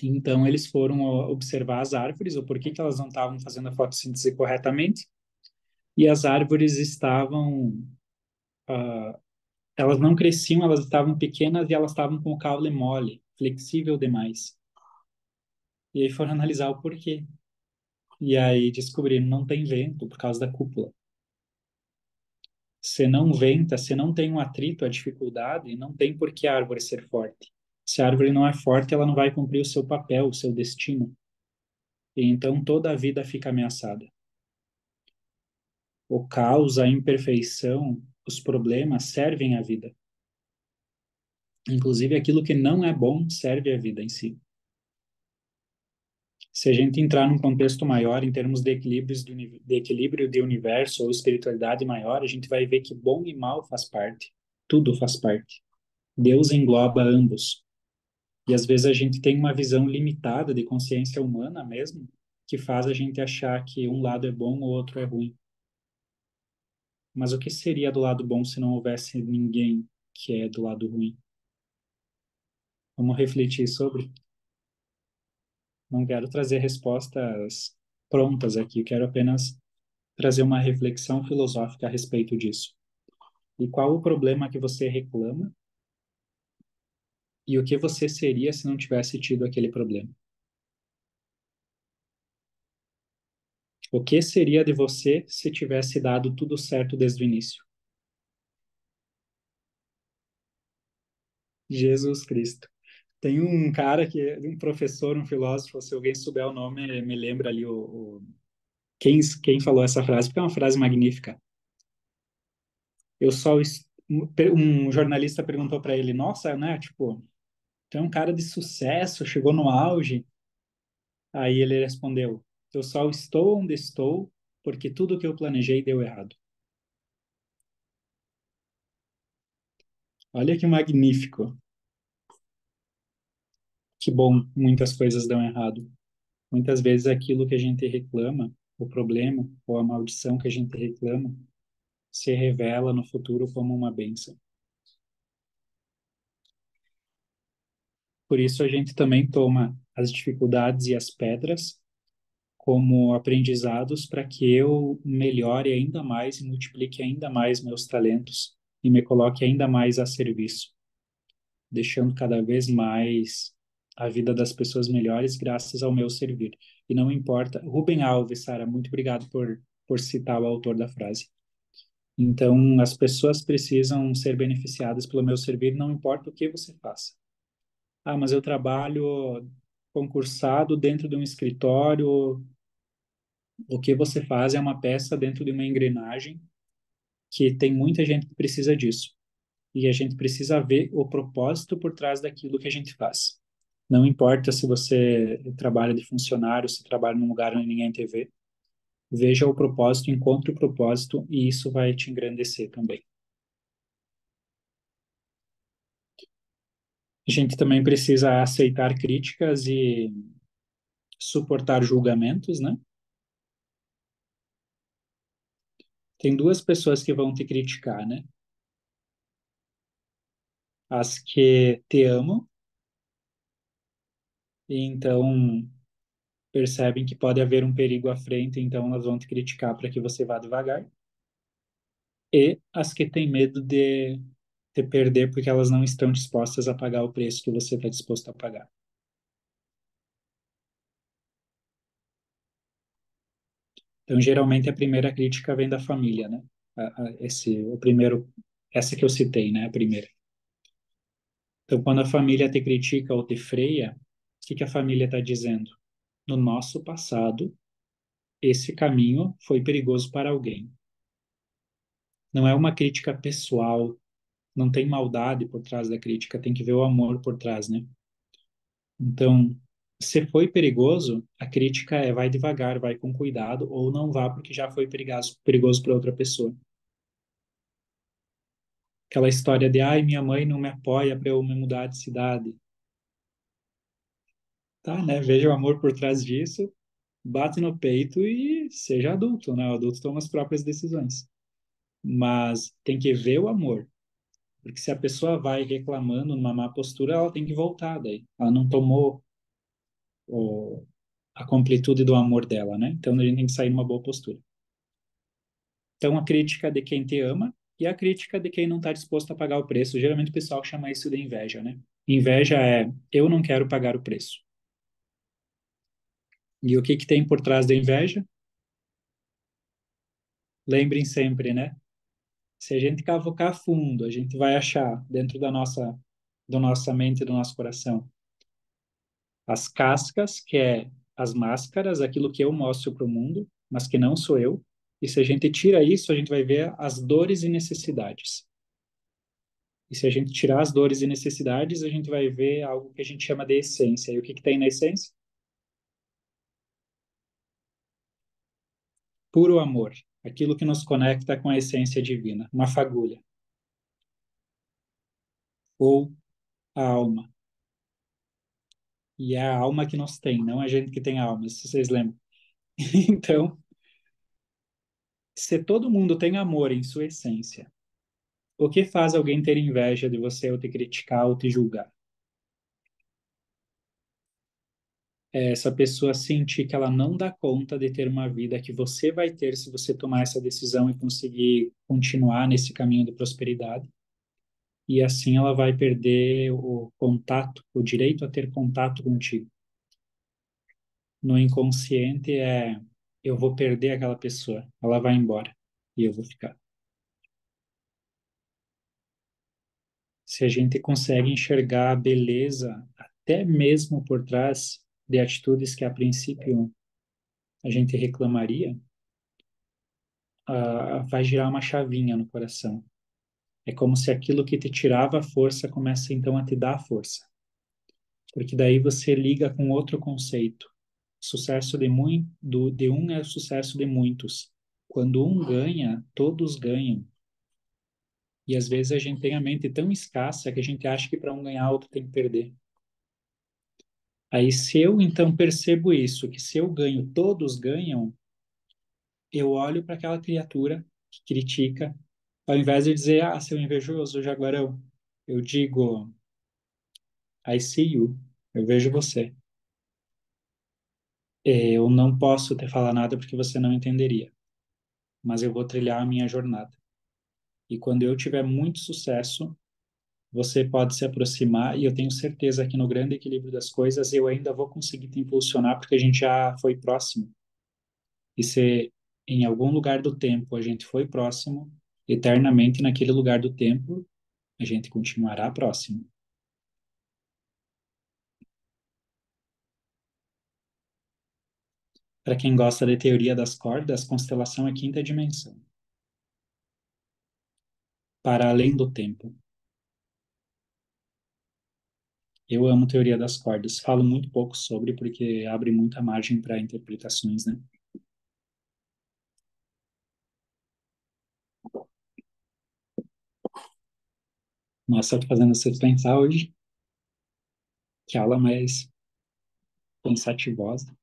S1: Então eles foram observar as árvores, o porquê que elas não estavam fazendo a fotossíntese corretamente, e as árvores estavam, uh, elas não cresciam, elas estavam pequenas e elas estavam com o caule mole, flexível demais. E aí foram analisar o porquê. E aí descobriram, não tem vento por causa da cúpula. Se não venta, se não tem um atrito, a dificuldade, não tem por que a árvore ser forte. Se a árvore não é forte, ela não vai cumprir o seu papel, o seu destino. E então toda a vida fica ameaçada. O caos, a imperfeição, os problemas servem à vida. Inclusive aquilo que não é bom serve à vida em si. Se a gente entrar num contexto maior, em termos de de equilíbrio de universo ou espiritualidade maior, a gente vai ver que bom e mal faz parte. Tudo faz parte. Deus engloba ambos. E às vezes a gente tem uma visão limitada de consciência humana mesmo, que faz a gente achar que um lado é bom, o outro é ruim. Mas o que seria do lado bom se não houvesse ninguém que é do lado ruim? Vamos refletir sobre. Não quero trazer respostas prontas aqui, quero apenas trazer uma reflexão filosófica a respeito disso. E qual o problema que você reclama e o que você seria se não tivesse tido aquele problema? O que seria de você se tivesse dado tudo certo desde o início? Jesus Cristo. Tem um cara que é um professor, um filósofo, se alguém souber o nome, me lembra ali quem falou essa frase, porque é uma frase magnífica. Eu só um jornalista perguntou para ele, nossa, né, tipo, tu é um cara de sucesso, chegou no auge. Aí ele respondeu, eu só estou onde estou porque tudo que eu planejei deu errado. Olha que magnífico. Que bom, muitas coisas dão errado. Muitas vezes aquilo que a gente reclama, o problema ou a maldição que a gente reclama, se revela no futuro como uma bênção. Por isso a gente também toma as dificuldades e as pedras como aprendizados para que eu melhore ainda mais e multiplique ainda mais meus talentos e me coloque ainda mais a serviço, deixando cada vez mais a vida das pessoas melhores graças ao meu servir. E não importa. Rubem Alves, Sara, muito obrigado por citar o autor da frase. Então, as pessoas precisam ser beneficiadas pelo meu servir, não importa o que você faça. Ah, mas eu trabalho concursado dentro de um escritório. O que você faz é uma peça dentro de uma engrenagem que tem muita gente que precisa disso. E a gente precisa ver o propósito por trás daquilo que a gente faz. Não importa se você trabalha de funcionário, se trabalha num lugar onde ninguém te vê, veja o propósito, encontre o propósito e isso vai te engrandecer também. A gente também precisa aceitar críticas e suportar julgamentos, né? Tem duas pessoas que vão te criticar, né? As que te amam e então percebem que pode haver um perigo à frente, então elas vão te criticar para que você vá devagar. E as que têm medo de te perder porque elas não estão dispostas a pagar o preço que você está disposto a pagar. Então, geralmente a primeira crítica vem da família, né? O primeiro, essa que eu citei, né? A primeira. Então, quando a família te critica ou te freia, o que que a família está dizendo? No nosso passado, esse caminho foi perigoso para alguém. Não é uma crítica pessoal, não tem maldade por trás da crítica, tem que ver o amor por trás, né? Então, se foi perigoso, a crítica é vai devagar, vai com cuidado, ou não vá porque já foi perigoso para outra pessoa. Aquela história de, ai, minha mãe não me apoia para eu me mudar de cidade. Tá, né? Veja o amor por trás disso, bate no peito e seja adulto, né? O adulto toma as próprias decisões. Mas tem que ver o amor. Porque se a pessoa vai reclamando numa má postura, ela tem que voltar daí. Ela não tomou o, a completude do amor dela, né? Então a gente tem que sair numa boa postura. Então a crítica de quem te ama e a crítica de quem não está disposto a pagar o preço. Geralmente o pessoal chama isso de inveja, né? Inveja é eu não quero pagar o preço. E o que que tem por trás da inveja? Lembrem sempre, né? Se a gente cavocar fundo, a gente vai achar dentro da nossa mente e do nosso coração as cascas, que é as máscaras, aquilo que eu mostro para o mundo, mas que não sou eu. E se a gente tira isso, a gente vai ver as dores e necessidades. E se a gente tirar as dores e necessidades, a gente vai ver algo que a gente chama de essência. E o que que tem na essência? Puro amor. Aquilo que nos conecta com a essência divina. Uma fagulha. Ou a alma. E é a alma que nós tem, não a gente que tem alma, se vocês lembram. Então, se todo mundo tem amor em sua essência, o que faz alguém ter inveja de você ou te criticar ou te julgar? É essa pessoa sentir que ela não dá conta de ter uma vida que você vai ter se você tomar essa decisão e conseguir continuar nesse caminho de prosperidade. E assim ela vai perder o contato, o direito a ter contato contigo. No inconsciente é eu vou perder aquela pessoa, ela vai embora e eu vou ficar. Se a gente consegue enxergar a beleza até mesmo por trás de atitudes que a princípio a gente reclamaria, vai girar uma chavinha no coração. É como se aquilo que te tirava a força começa então a te dar força. Porque daí você liga com outro conceito. Sucesso de um é o sucesso de muitos. Quando um ganha, todos ganham. E às vezes a gente tem a mente tão escassa que a gente acha que para um ganhar, outro tem que perder. Aí, se eu então percebo isso, que se eu ganho, todos ganham, eu olho para aquela criatura que critica, ao invés de dizer, ah, seu invejoso, jaguarão, eu digo, I see you, eu vejo você. Eu não posso te falar nada porque você não entenderia, mas eu vou trilhar a minha jornada. E quando eu tiver muito sucesso, você pode se aproximar e eu tenho certeza que no grande equilíbrio das coisas eu ainda vou conseguir te impulsionar porque a gente já foi próximo. E se em algum lugar do tempo a gente foi próximo, eternamente naquele lugar do tempo a gente continuará próximo. Para quem gosta da teoria das cordas, constelação é quinta dimensão, para além do tempo. Eu amo teoria das cordas. Falo muito pouco sobre porque abre muita margem para interpretações, né? Nossa, tô fazendo você pensar hoje. Que aula mais pensativosa.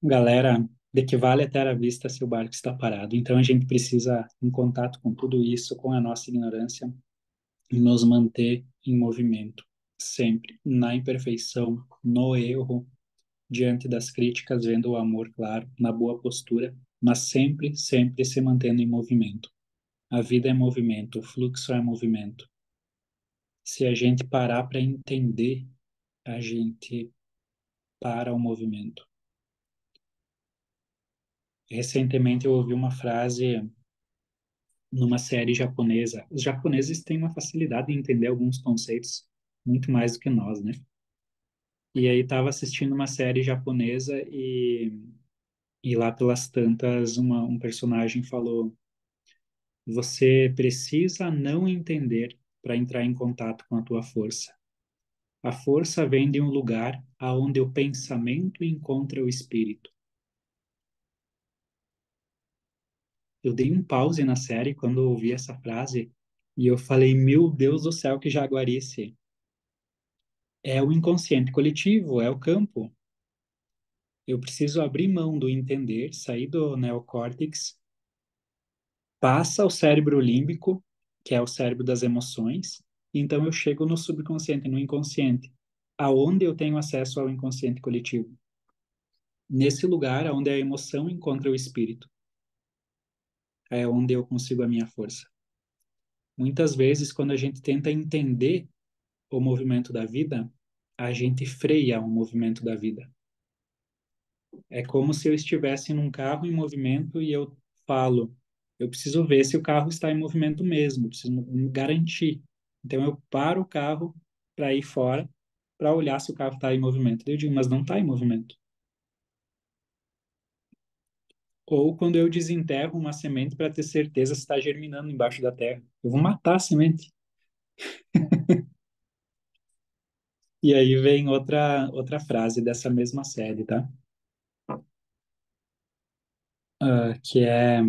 S1: Galera, de que vale até a vista se o barco está parado? Então a gente precisa, em contato com tudo isso, com a nossa ignorância, nos manter em movimento, sempre, na imperfeição, no erro, diante das críticas, vendo o amor claro, na boa postura, mas sempre, sempre se mantendo em movimento. A vida é movimento, o fluxo é movimento. Se a gente parar para entender, a gente para o movimento. Recentemente eu ouvi uma frase numa série japonesa. Os japoneses têm uma facilidade em entender alguns conceitos muito mais do que nós, né? E aí estava assistindo uma série japonesa e lá pelas tantas um personagem falou: você precisa não entender para entrar em contato com a tua força. A força vem de um lugar aonde o pensamento encontra o espírito. Eu dei um pause na série quando eu ouvi essa frase e eu falei: meu Deus do céu, que jaguarice! É o inconsciente coletivo, é o campo. Eu preciso abrir mão do entender, sair do neocórtex, passa ao cérebro límbico, que é o cérebro das emoções, e então eu chego no subconsciente, no inconsciente, aonde eu tenho acesso ao inconsciente coletivo. Nesse lugar onde a emoção encontra o espírito, é onde eu consigo a minha força. Muitas vezes, quando a gente tenta entender o movimento da vida, a gente freia o movimento da vida. É como se eu estivesse num carro em movimento e eu falo, eu preciso ver se o carro está em movimento mesmo, eu preciso me garantir. Então eu paro o carro para ir fora, para olhar se o carro está em movimento. Eu digo, mas não está em movimento. Ou quando eu desenterro uma semente para ter certeza se está germinando embaixo da terra. Eu vou matar a semente. E aí vem outra frase dessa mesma série, tá? Que é: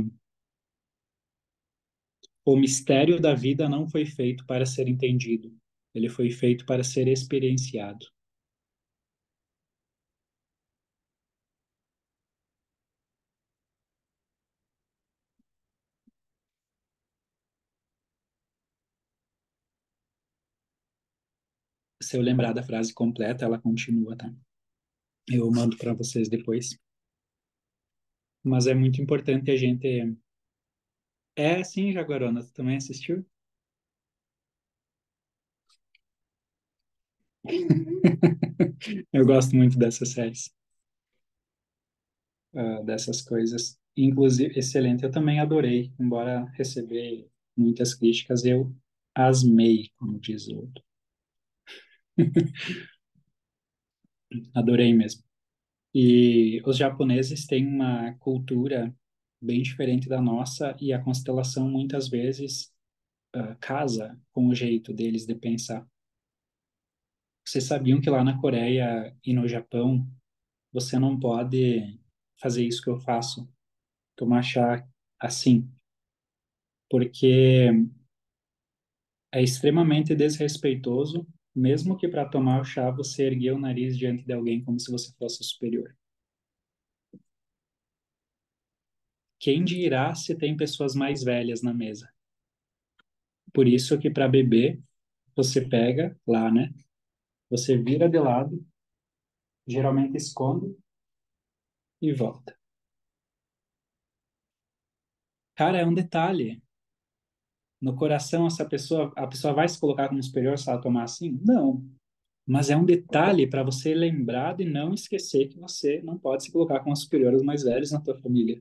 S1: o mistério da vida não foi feito para ser entendido, ele foi feito para ser experienciado. Se eu lembrar da frase completa, ela continua, tá? Eu mando para vocês depois. Mas é muito importante a gente. É, sim, Jaguarona, tu também assistiu? Eu gosto muito dessas séries, dessas coisas. Inclusive, excelente, eu também adorei, embora receber muitas críticas, eu asmei, como diz o outro. Adorei mesmo. E os japoneses têm uma cultura bem diferente da nossa e a constelação muitas vezes casa com o jeito deles de pensar. Vocês sabiam que lá na Coreia e no Japão você não pode fazer isso que eu faço, tomar chá assim, porque é extremamente desrespeitoso Mesmo que para tomar o chá você erguer o nariz diante de alguém como se você fosse superior. Quem dirá se tem pessoas mais velhas na mesa? Por isso que para beber, você pega lá, né? Você vira de lado, geralmente esconde e volta. Cara, é um detalhe. No coração, essa pessoa, a pessoa vai se colocar como superior se ela tomar assim? Não. Mas é um detalhe para você lembrar de não esquecer que você não pode se colocar como superior aos mais velhos na tua família.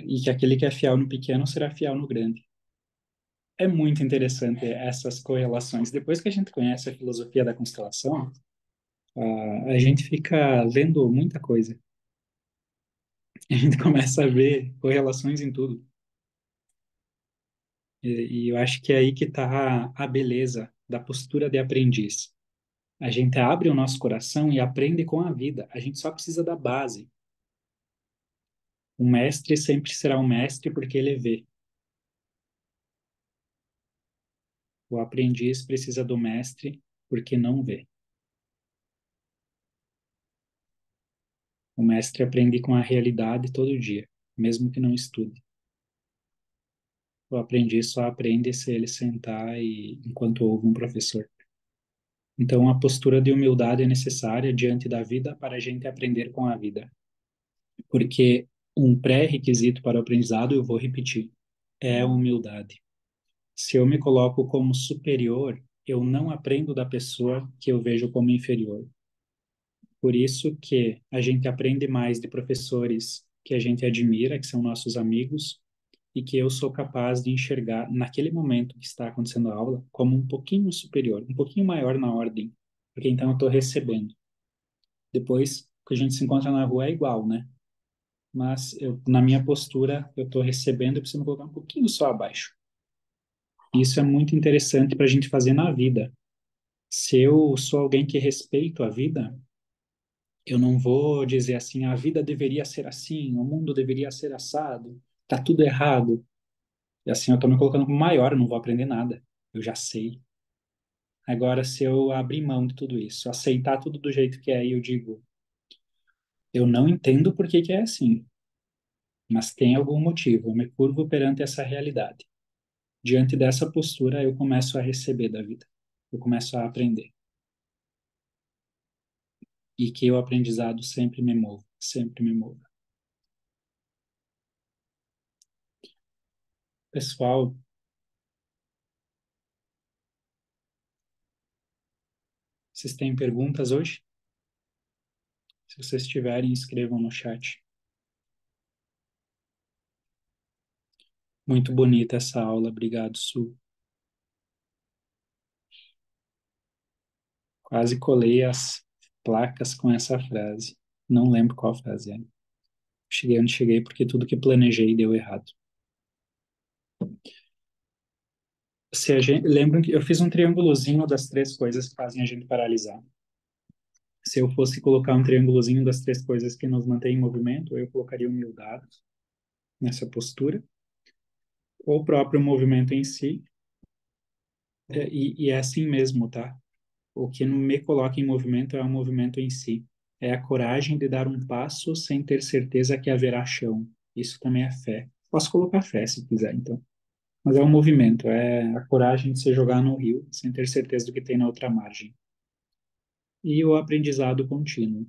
S1: E que aquele que é fiel no pequeno será fiel no grande. É muito interessante essas correlações. Depois que a gente conhece a filosofia da constelação, a gente fica lendo muita coisa. A gente começa a ver correlações em tudo. E eu acho que é aí que está a beleza da postura de aprendiz. A gente abre o nosso coração e aprende com a vida. A gente só precisa da base. O mestre sempre será um mestre porque ele vê. O aprendiz precisa do mestre porque não vê. O mestre aprende com a realidade todo dia, mesmo que não estude. O aprendiz só aprende se ele sentar e enquanto ouve um professor. Então, a postura de humildade é necessária diante da vida para a gente aprender com a vida. Porque um pré-requisito para o aprendizado, eu vou repetir, é a humildade. Se eu me coloco como superior, eu não aprendo da pessoa que eu vejo como inferior. Por isso que a gente aprende mais de professores que a gente admira, que são nossos amigos, e que eu sou capaz de enxergar naquele momento que está acontecendo a aula como um pouquinho superior, um pouquinho maior na ordem, porque então eu estou recebendo. Depois que a gente se encontra na rua é igual, né? Mas eu, na minha postura, eu estou recebendo e preciso me colocar um pouquinho só abaixo. Isso é muito interessante para a gente fazer na vida. Se eu sou alguém que respeito a vida, eu não vou dizer assim, a vida deveria ser assim, o mundo deveria ser assado, tá tudo errado. E assim eu tô me colocando como maior, eu não vou aprender nada. Eu já sei. Agora, se eu abrir mão de tudo isso, aceitar tudo do jeito que é, e eu digo, eu não entendo por que que é assim, mas tem algum motivo, eu me curvo perante essa realidade. Diante dessa postura, eu começo a receber da vida. Eu começo a aprender. E que o aprendizado sempre me move, sempre me move. Pessoal, vocês têm perguntas hoje? Se vocês tiverem, escrevam no chat. Muito bonita essa aula, obrigado, Su. Quase colei as placas com essa frase. Não lembro qual frase é. Cheguei onde cheguei porque tudo que planejei deu errado. Se a gente, lembram que eu fiz um triângulozinho das três coisas que fazem a gente paralisar. Se eu fosse colocar um triângulozinho das três coisas que nos mantêm em movimento, eu colocaria humildade nessa postura, ou o próprio movimento em si, e é assim mesmo, tá? O que me coloca em movimento é o movimento em si. É a coragem de dar um passo sem ter certeza que haverá chão. Isso também é fé. Posso colocar fé se quiser, então. Mas é um movimento, é a coragem de se jogar no rio sem ter certeza do que tem na outra margem. E o aprendizado contínuo.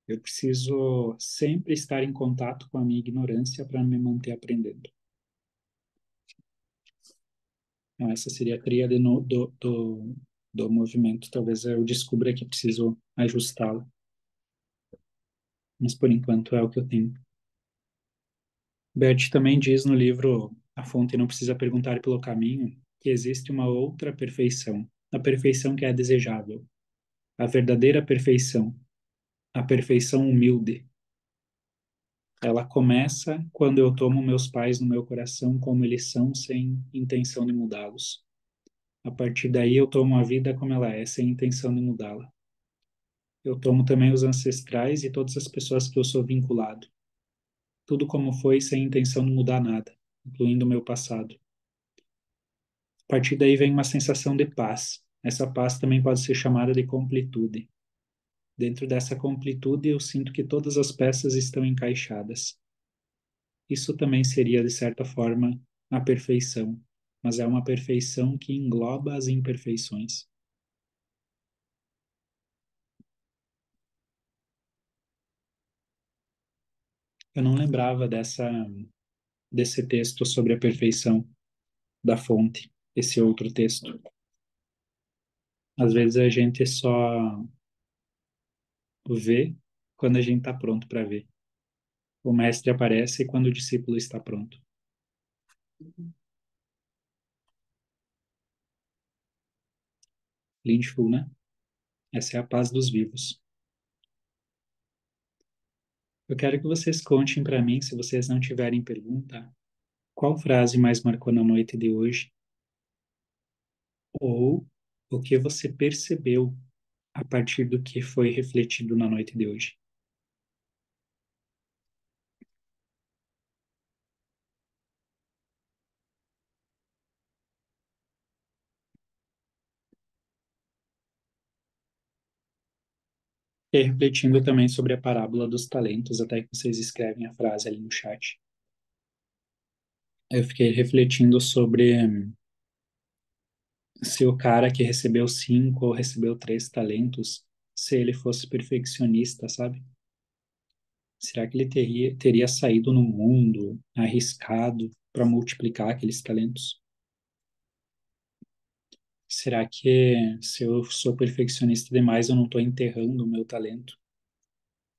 S1: Eu preciso sempre estar em contato com a minha ignorância para me manter aprendendo. Então, essa seria a tríade do movimento. Talvez eu descubra que preciso ajustá-la. Mas por enquanto é o que eu tenho. Bert também diz no livro A Fonte Não Precisa Perguntar pelo Caminho que existe uma outra perfeição, a perfeição que é desejável, a verdadeira perfeição, a perfeição humilde. Ela começa quando eu tomo meus pais no meu coração como eles são, sem intenção de mudá-los. A partir daí eu tomo a vida como ela é, sem intenção de mudá-la. Eu tomo também os ancestrais e todas as pessoas que eu sou vinculado. Tudo como foi, sem intenção de mudar nada, incluindo o meu passado. A partir daí vem uma sensação de paz. Essa paz também pode ser chamada de completude. Dentro dessa completude, eu sinto que todas as peças estão encaixadas. Isso também seria, de certa forma, a perfeição, mas é uma perfeição que engloba as imperfeições. Eu não lembrava desse texto sobre a perfeição da fonte, esse outro texto. Às vezes a gente só vê quando a gente está pronto para ver. O mestre aparece quando o discípulo está pronto. Lindful, né? Essa é a paz dos vivos. Eu quero que vocês contem para mim, se vocês não tiverem pergunta, qual frase mais marcou na noite de hoje, ou o que você percebeu a partir do que foi refletido na noite de hoje. E refletindo também sobre a parábola dos talentos, até que vocês escrevem a frase ali no chat. Eu fiquei refletindo sobre se o cara que recebeu 5 ou recebeu 3 talentos, se ele fosse perfeccionista, sabe? Será que ele teria saído no mundo, arriscado para multiplicar aqueles talentos? Será que se eu sou perfeccionista demais, eu não estou enterrando o meu talento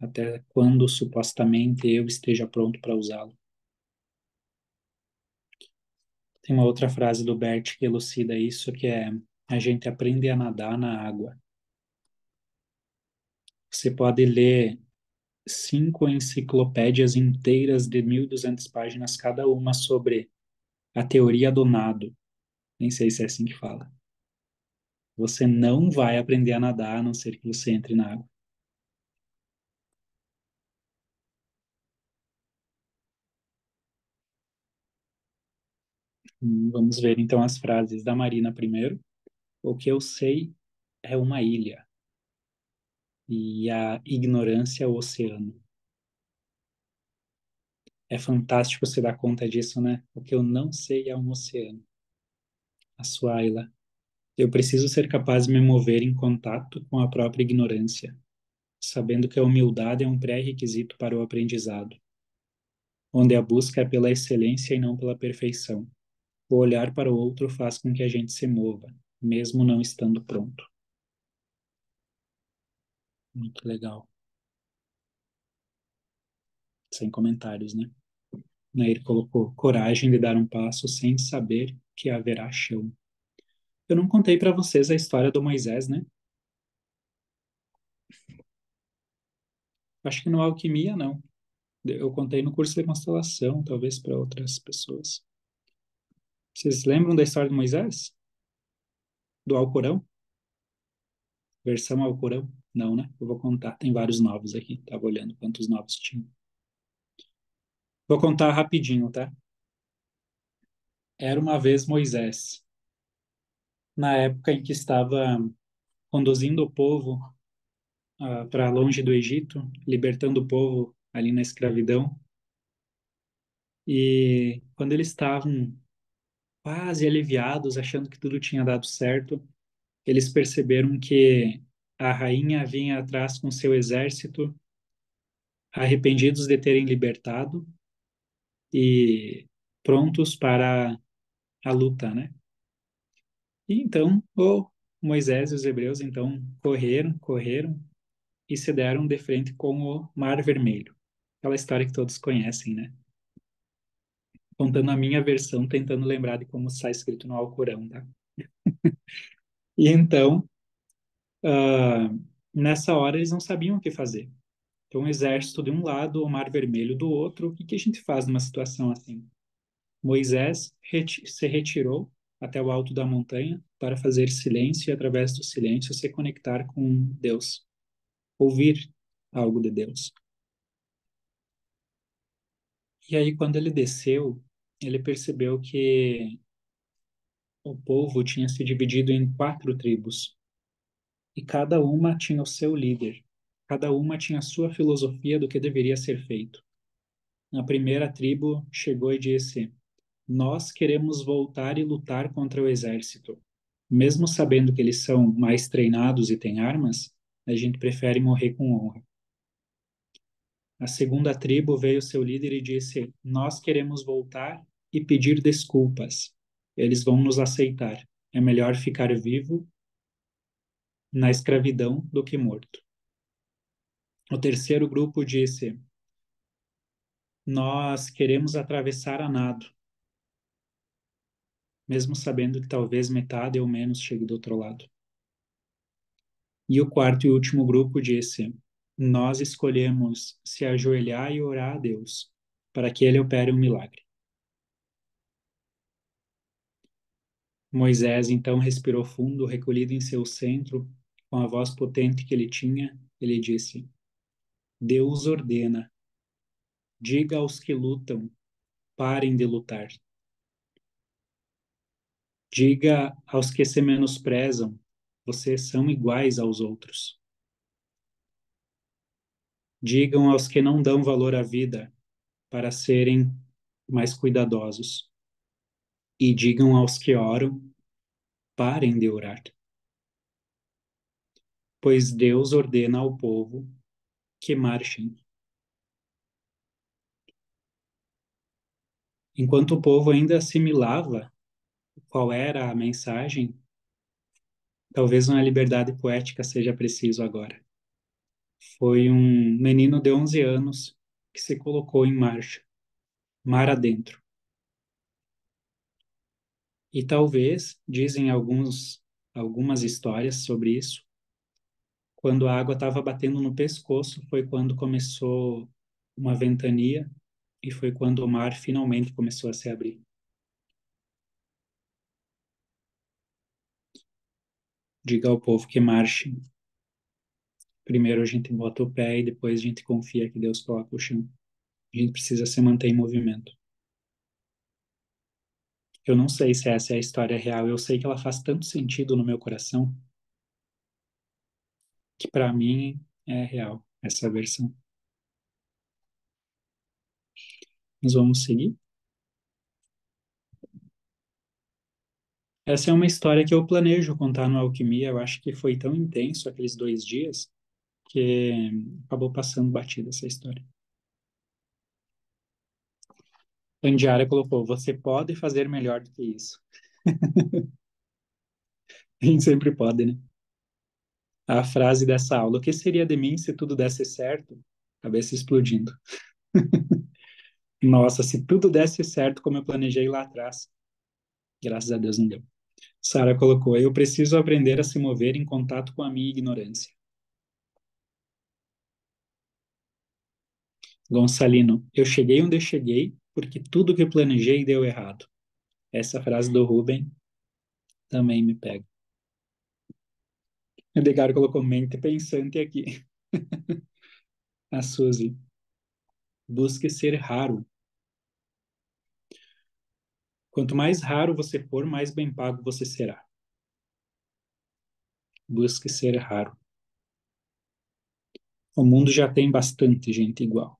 S1: até quando supostamente eu esteja pronto para usá-lo? Tem uma outra frase do Bert que elucida isso, que é: a gente aprende a nadar na água. Você pode ler 5 enciclopédias inteiras de 1.200 páginas cada uma sobre a teoria do nado. Nem sei se é assim que fala. Você não vai aprender a nadar a não ser que você entre na água. Vamos ver então as frases da Marina primeiro. O que eu sei é uma ilha e a ignorância é o oceano. É fantástico você dar conta disso, né? O que eu não sei é um oceano. A Suaila. Eu preciso ser capaz de me mover em contato com a própria ignorância, sabendo que a humildade é um pré-requisito para o aprendizado, onde a busca é pela excelência e não pela perfeição. O olhar para o outro faz com que a gente se mova, mesmo não estando pronto. Muito legal. Sem comentários, né? Aí ele colocou coragem de dar um passo sem saber que haverá chão. Eu não contei para vocês a história do Moisés, né? Acho que no Alquimia, não. Eu contei no curso de constelação, talvez para outras pessoas. Vocês lembram da história do Moisés? Do Alcorão? Versão Alcorão? Não, né? Eu vou contar. Tem vários novos aqui. Tava olhando quantos novos tinha. Vou contar rapidinho, tá? Era uma vez Moisés, na época em que estava conduzindo o povo para longe do Egito, libertando o povo ali na escravidão. E quando eles estavam quase aliviados, achando que tudo tinha dado certo, eles perceberam que a rainha vinha atrás com seu exército, arrependidos de terem libertado e prontos para a luta, né? E então, o Moisés e os hebreus então correram e se deram de frente com o Mar Vermelho. Aquela história que todos conhecem, né? Contando a minha versão, tentando lembrar de como está escrito no Alcorão, tá? E então, ah, nessa hora, eles não sabiam o que fazer. Então, um exército de um lado, o Mar Vermelho do outro. O que que a gente faz numa situação assim? Moisés se retirou até o alto da montanha para fazer silêncio e, através do silêncio, se conectar com Deus, ouvir algo de Deus. E aí, quando ele desceu, ele percebeu que O povo tinha se dividido em 4 tribos, e cada uma tinha o seu líder. Cada uma tinha a sua filosofia do que deveria ser feito. A primeira tribo chegou e disse: Nós queremos voltar e lutar contra o exército. Mesmo sabendo que eles são mais treinados e têm armas, a gente prefere morrer com honra. A segunda tribo veio seu líder e disse: Nós queremos voltar e pedir desculpas. Eles vão nos aceitar. É melhor ficar vivo na escravidão do que morto. O terceiro grupo disse: Nós queremos atravessar a nado, mesmo sabendo que talvez metade ou menos chegue do outro lado. E o quarto e último grupo disse: Nós escolhemos se ajoelhar e orar a Deus, para que ele opere um milagre. Moisés então respirou fundo, recolhido em seu centro, com a voz potente que ele tinha, ele disse: Deus ordena, diga aos que lutam, parem de lutar. Diga aos que se menosprezam, vocês são iguais aos outros. Digam aos que não dão valor à vida para serem mais cuidadosos. E digam aos que oram, parem de orar. Pois Deus ordena ao povo que marchem. Enquanto o povo ainda assimilava qual era a mensagem, talvez uma liberdade poética seja preciso agora. Foi um menino de 11 anos que se colocou em marcha, mar adentro. E talvez, dizem algumas histórias sobre isso, quando a água estava batendo no pescoço, foi quando começou uma ventania e foi quando o mar finalmente começou a se abrir. Diga ao povo que marche. Primeiro a gente bota o pé e depois a gente confia que Deus coloca o chão. A gente precisa se manter em movimento. Eu não sei se essa é a história real, eu sei que ela faz tanto sentido no meu coração que para mim é real essa versão. Mas vamos seguir. Essa é uma história que eu planejo contar no Alquimia. Eu acho que foi tão intenso aqueles 2 dias que acabou passando batida essa história. Andiara colocou: Você pode fazer melhor do que isso. A gente sempre pode, né? A frase dessa aula: O que seria de mim se tudo desse certo? Cabeça explodindo. Nossa, se tudo desse certo como eu planejei lá atrás. Graças a Deus não deu. Sara colocou: Eu preciso aprender a se mover em contato com a minha ignorância. Gonçalino: Eu cheguei onde cheguei porque tudo que planejei deu errado. Essa frase do Ruben também me pega. Edgar colocou mente pensante aqui. A Suzy: Busque ser raro. Quanto mais raro você for, mais bem pago você será. Busque ser raro. O mundo já tem bastante gente igual.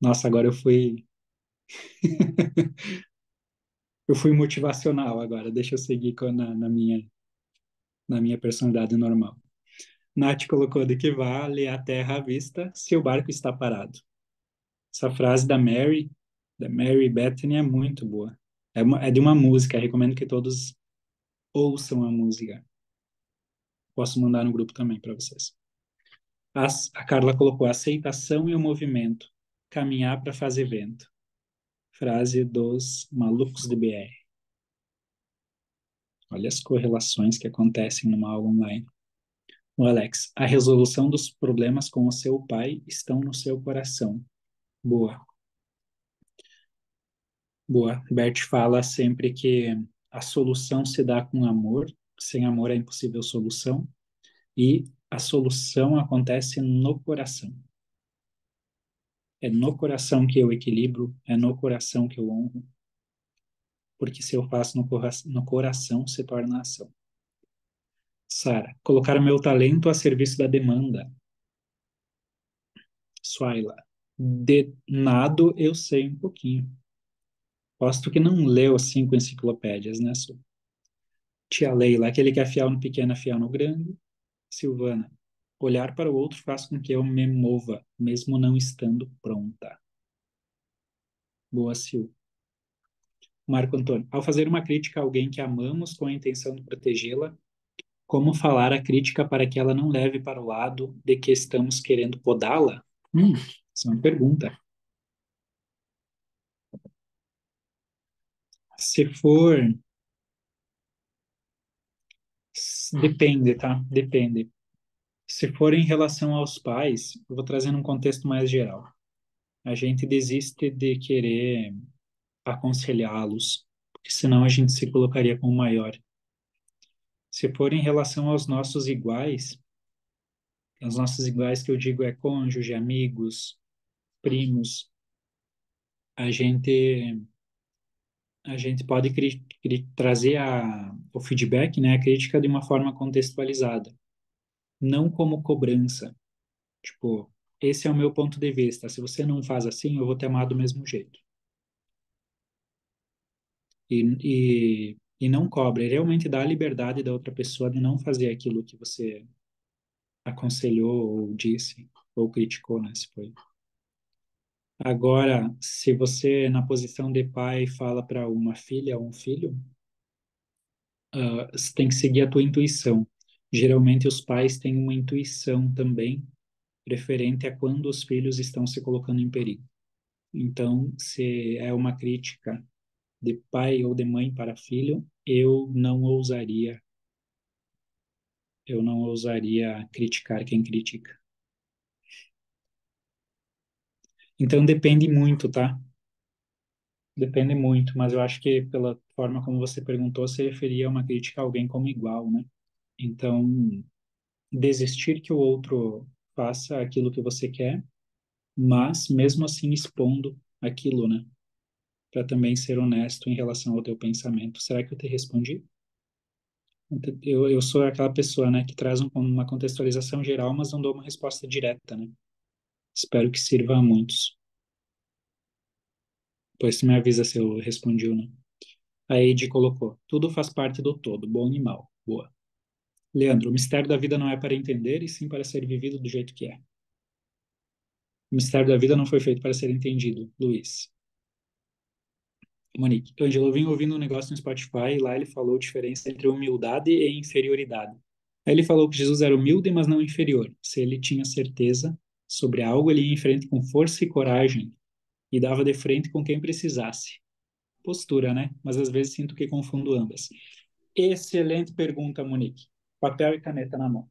S1: Nossa, agora eu fui motivacional agora. Deixa eu seguir na minha personalidade normal. Nath colocou: De que vale a terra à vista se o barco está parado? Essa frase da Mary Bethany, é muito boa. É de uma música. Recomendo que todos ouçam a música. Posso mandar no grupo também para vocês. A Carla colocou: aceitação e o movimento. Caminhar para fazer vento. Frase dos malucos de BR. Olha as correlações que acontecem numa aula online. O Alex: a resolução dos problemas com o seu pai estão no seu coração. Boa, boa. Bert fala sempre que a solução se dá com amor. Sem amor é impossível solução. E a solução acontece no coração. É no coração que eu equilibro, é no coração que eu honro. porque se eu faço no coração, se torna ação. Sara, colocar o meu talento a serviço da demanda. Swaila, de nado eu sei um pouquinho. Posto que não leu 5 enciclopédias, né, Su? Tia Leila, aquele que afiar no pequeno, afiar no grande. Silvana, olhar para o outro faz com que eu me mova, mesmo não estando pronta. Boa, Sil. Marco Antônio, ao fazer uma crítica a alguém que amamos com a intenção de protegê-la, como falar a crítica para que ela não leve para o lado de que estamos querendo podá-la? Essa é uma pergunta. Se for, depende, tá? Depende. Se for em relação aos pais, eu vou trazer num contexto mais geral. A gente desiste de querer aconselhá-los, porque senão a gente se colocaria como maior. Se for em relação aos nossos iguais que eu digo é cônjuge, amigos, primos, a gente a gente pode trazer o feedback, né, a crítica de uma forma contextualizada, não como cobrança. Tipo, esse é o meu ponto de vista. Se você não faz assim, eu vou te amar do mesmo jeito. E não cobra. E realmente dá a liberdade da outra pessoa de não fazer aquilo que você aconselhou ou disse ou criticou, né? Se foi. Agora, se você, na posição de pai, fala para uma filha ou um filho, você tem que seguir a tua intuição. Geralmente, os pais têm uma intuição também, referente a quando os filhos estão se colocando em perigo. Então, se é uma crítica de pai ou de mãe para filho, eu não ousaria criticar quem critica. Então, depende muito, tá? Depende muito, mas eu acho que pela forma como você perguntou, se referia a uma crítica a alguém como igual, né? Então, desistir que o outro faça aquilo que você quer, mas mesmo assim expondo aquilo, né? Para também ser honesto em relação ao teu pensamento. Será que eu te respondi? Eu sou aquela pessoa, né, que traz uma contextualização geral, mas não dou uma resposta direta, né? Espero que sirva a muitos. Pois tu me avisa se eu respondi ou não. A Eide colocou: tudo faz parte do todo, bom animal. Boa. Leandro, o mistério da vida não é para entender, e sim para ser vivido do jeito que é. O mistério da vida não foi feito para ser entendido. Luiz. Monique. Angela, eu vim ouvindo um negócio no Spotify e lá ele falou a diferença entre humildade e inferioridade. Aí ele falou que Jesus era humilde, mas não inferior. Se ele tinha certeza sobre algo, ele ia em frente com força e coragem e dava de frente com quem precisasse. Postura, né? Mas às vezes sinto que confundo ambas. Excelente pergunta, Monique. Papel e caneta na mão.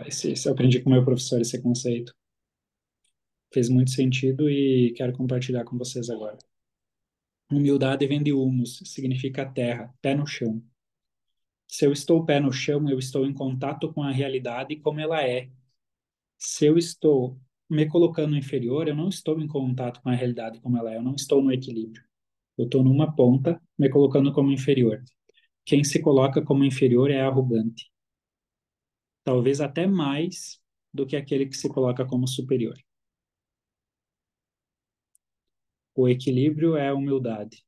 S1: Esse eu aprendi com o meu professor esse conceito. Fez muito sentido e quero compartilhar com vocês agora. Humildade vem de humus, significa terra, pé no chão. Se eu estou pé no chão, eu estou em contato com a realidade como ela é. Se eu estou me colocando inferior, eu não estou em contato com a realidade como ela é, eu não estou no equilíbrio. Eu estou numa ponta, me colocando como inferior. Quem se coloca como inferior é arrogante, talvez até mais do que aquele que se coloca como superior. O equilíbrio é a humildade.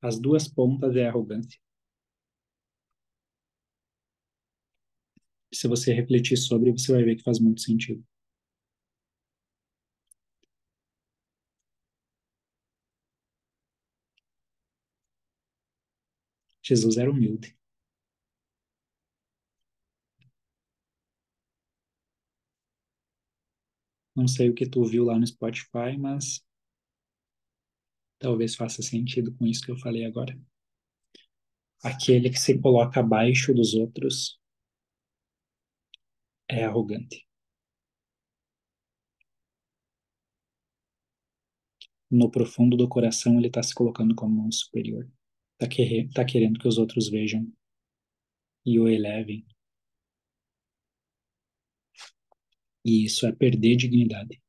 S1: As duas pontas é a arrogância. Se você refletir sobre, você vai ver que faz muito sentido. Jesus era humilde. Não sei o que tu viu lá no Spotify, mas talvez faça sentido com isso que eu falei agora. Aquele que se coloca abaixo dos outros é arrogante. No profundo do coração, ele está se colocando como um superior. Tá querendo que os outros vejam e o elevem. E isso é perder dignidade.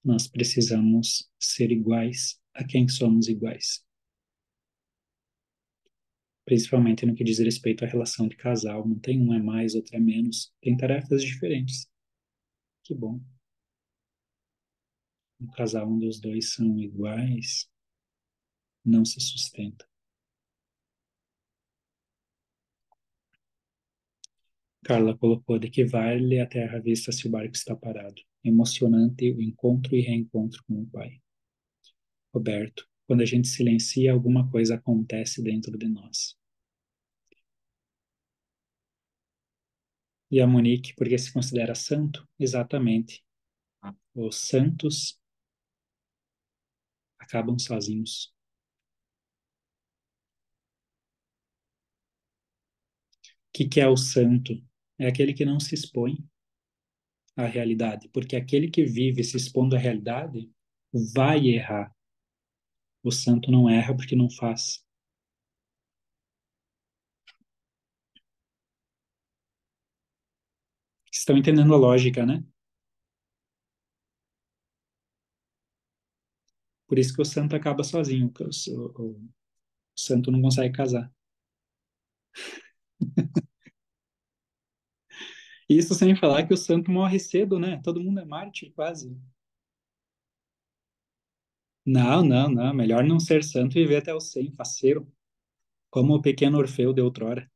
S1: Nós precisamos ser iguais a quem somos iguais, principalmente no que diz respeito à relação de casal. Não tem um é mais, outro é menos. Tem tarefas diferentes. Que bom. Um casal onde os dois são iguais não se sustenta. Carla colocou de que vale a terra vista se o barco está parado. Emocionante o encontro e reencontro com o pai. Roberto, quando a gente silencia, alguma coisa acontece dentro de nós. E a Monique, porque se considera santo? Exatamente. Os santos acabam sozinhos. O que é o santo? É aquele que não se expõe à realidade, porque aquele que vive se expondo à realidade vai errar. O santo não erra porque não faz. Estão entendendo a lógica, né? Por isso que o santo acaba sozinho, o santo não consegue casar. Isso sem falar que o santo morre cedo, né? Todo mundo é mártir, quase. Não, não, não. Melhor não ser santo e viver até os 100, faceiro, como o pequeno Orfeu de outrora.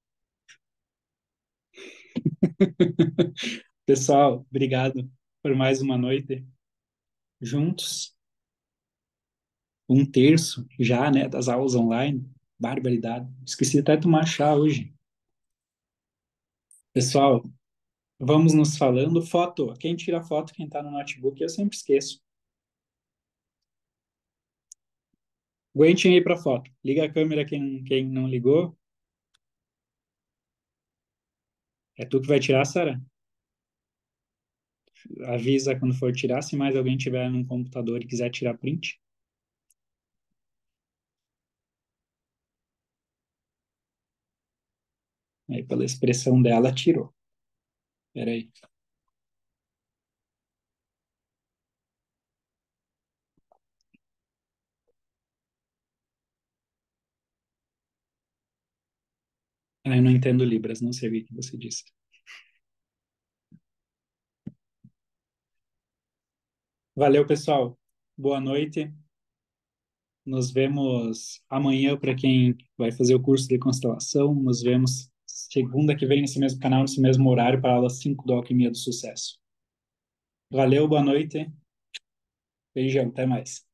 S1: Pessoal, obrigado por mais uma noite juntos. Um terço já, né, das aulas online. Barbaridade. Esqueci até de tomar chá hoje. Pessoal, vamos nos falando. Foto. Quem tira foto, quem tá no notebook, eu sempre esqueço. Aguentem aí pra foto. Liga a câmera quem não ligou. É tu que vai tirar, Sara? Avisa quando for tirar, se mais alguém tiver num computador e quiser tirar print. Aí, pela expressão dela, tirou. Peraí. Ah, eu não entendo Libras, não sei o que você disse. Valeu, pessoal. Boa noite. Nos vemos amanhã para quem vai fazer o curso de constelação. Nos vemos segunda que vem nesse mesmo canal, nesse mesmo horário, para a aula 5 do Alquimia do Sucesso. Valeu, boa noite. Beijão, até mais.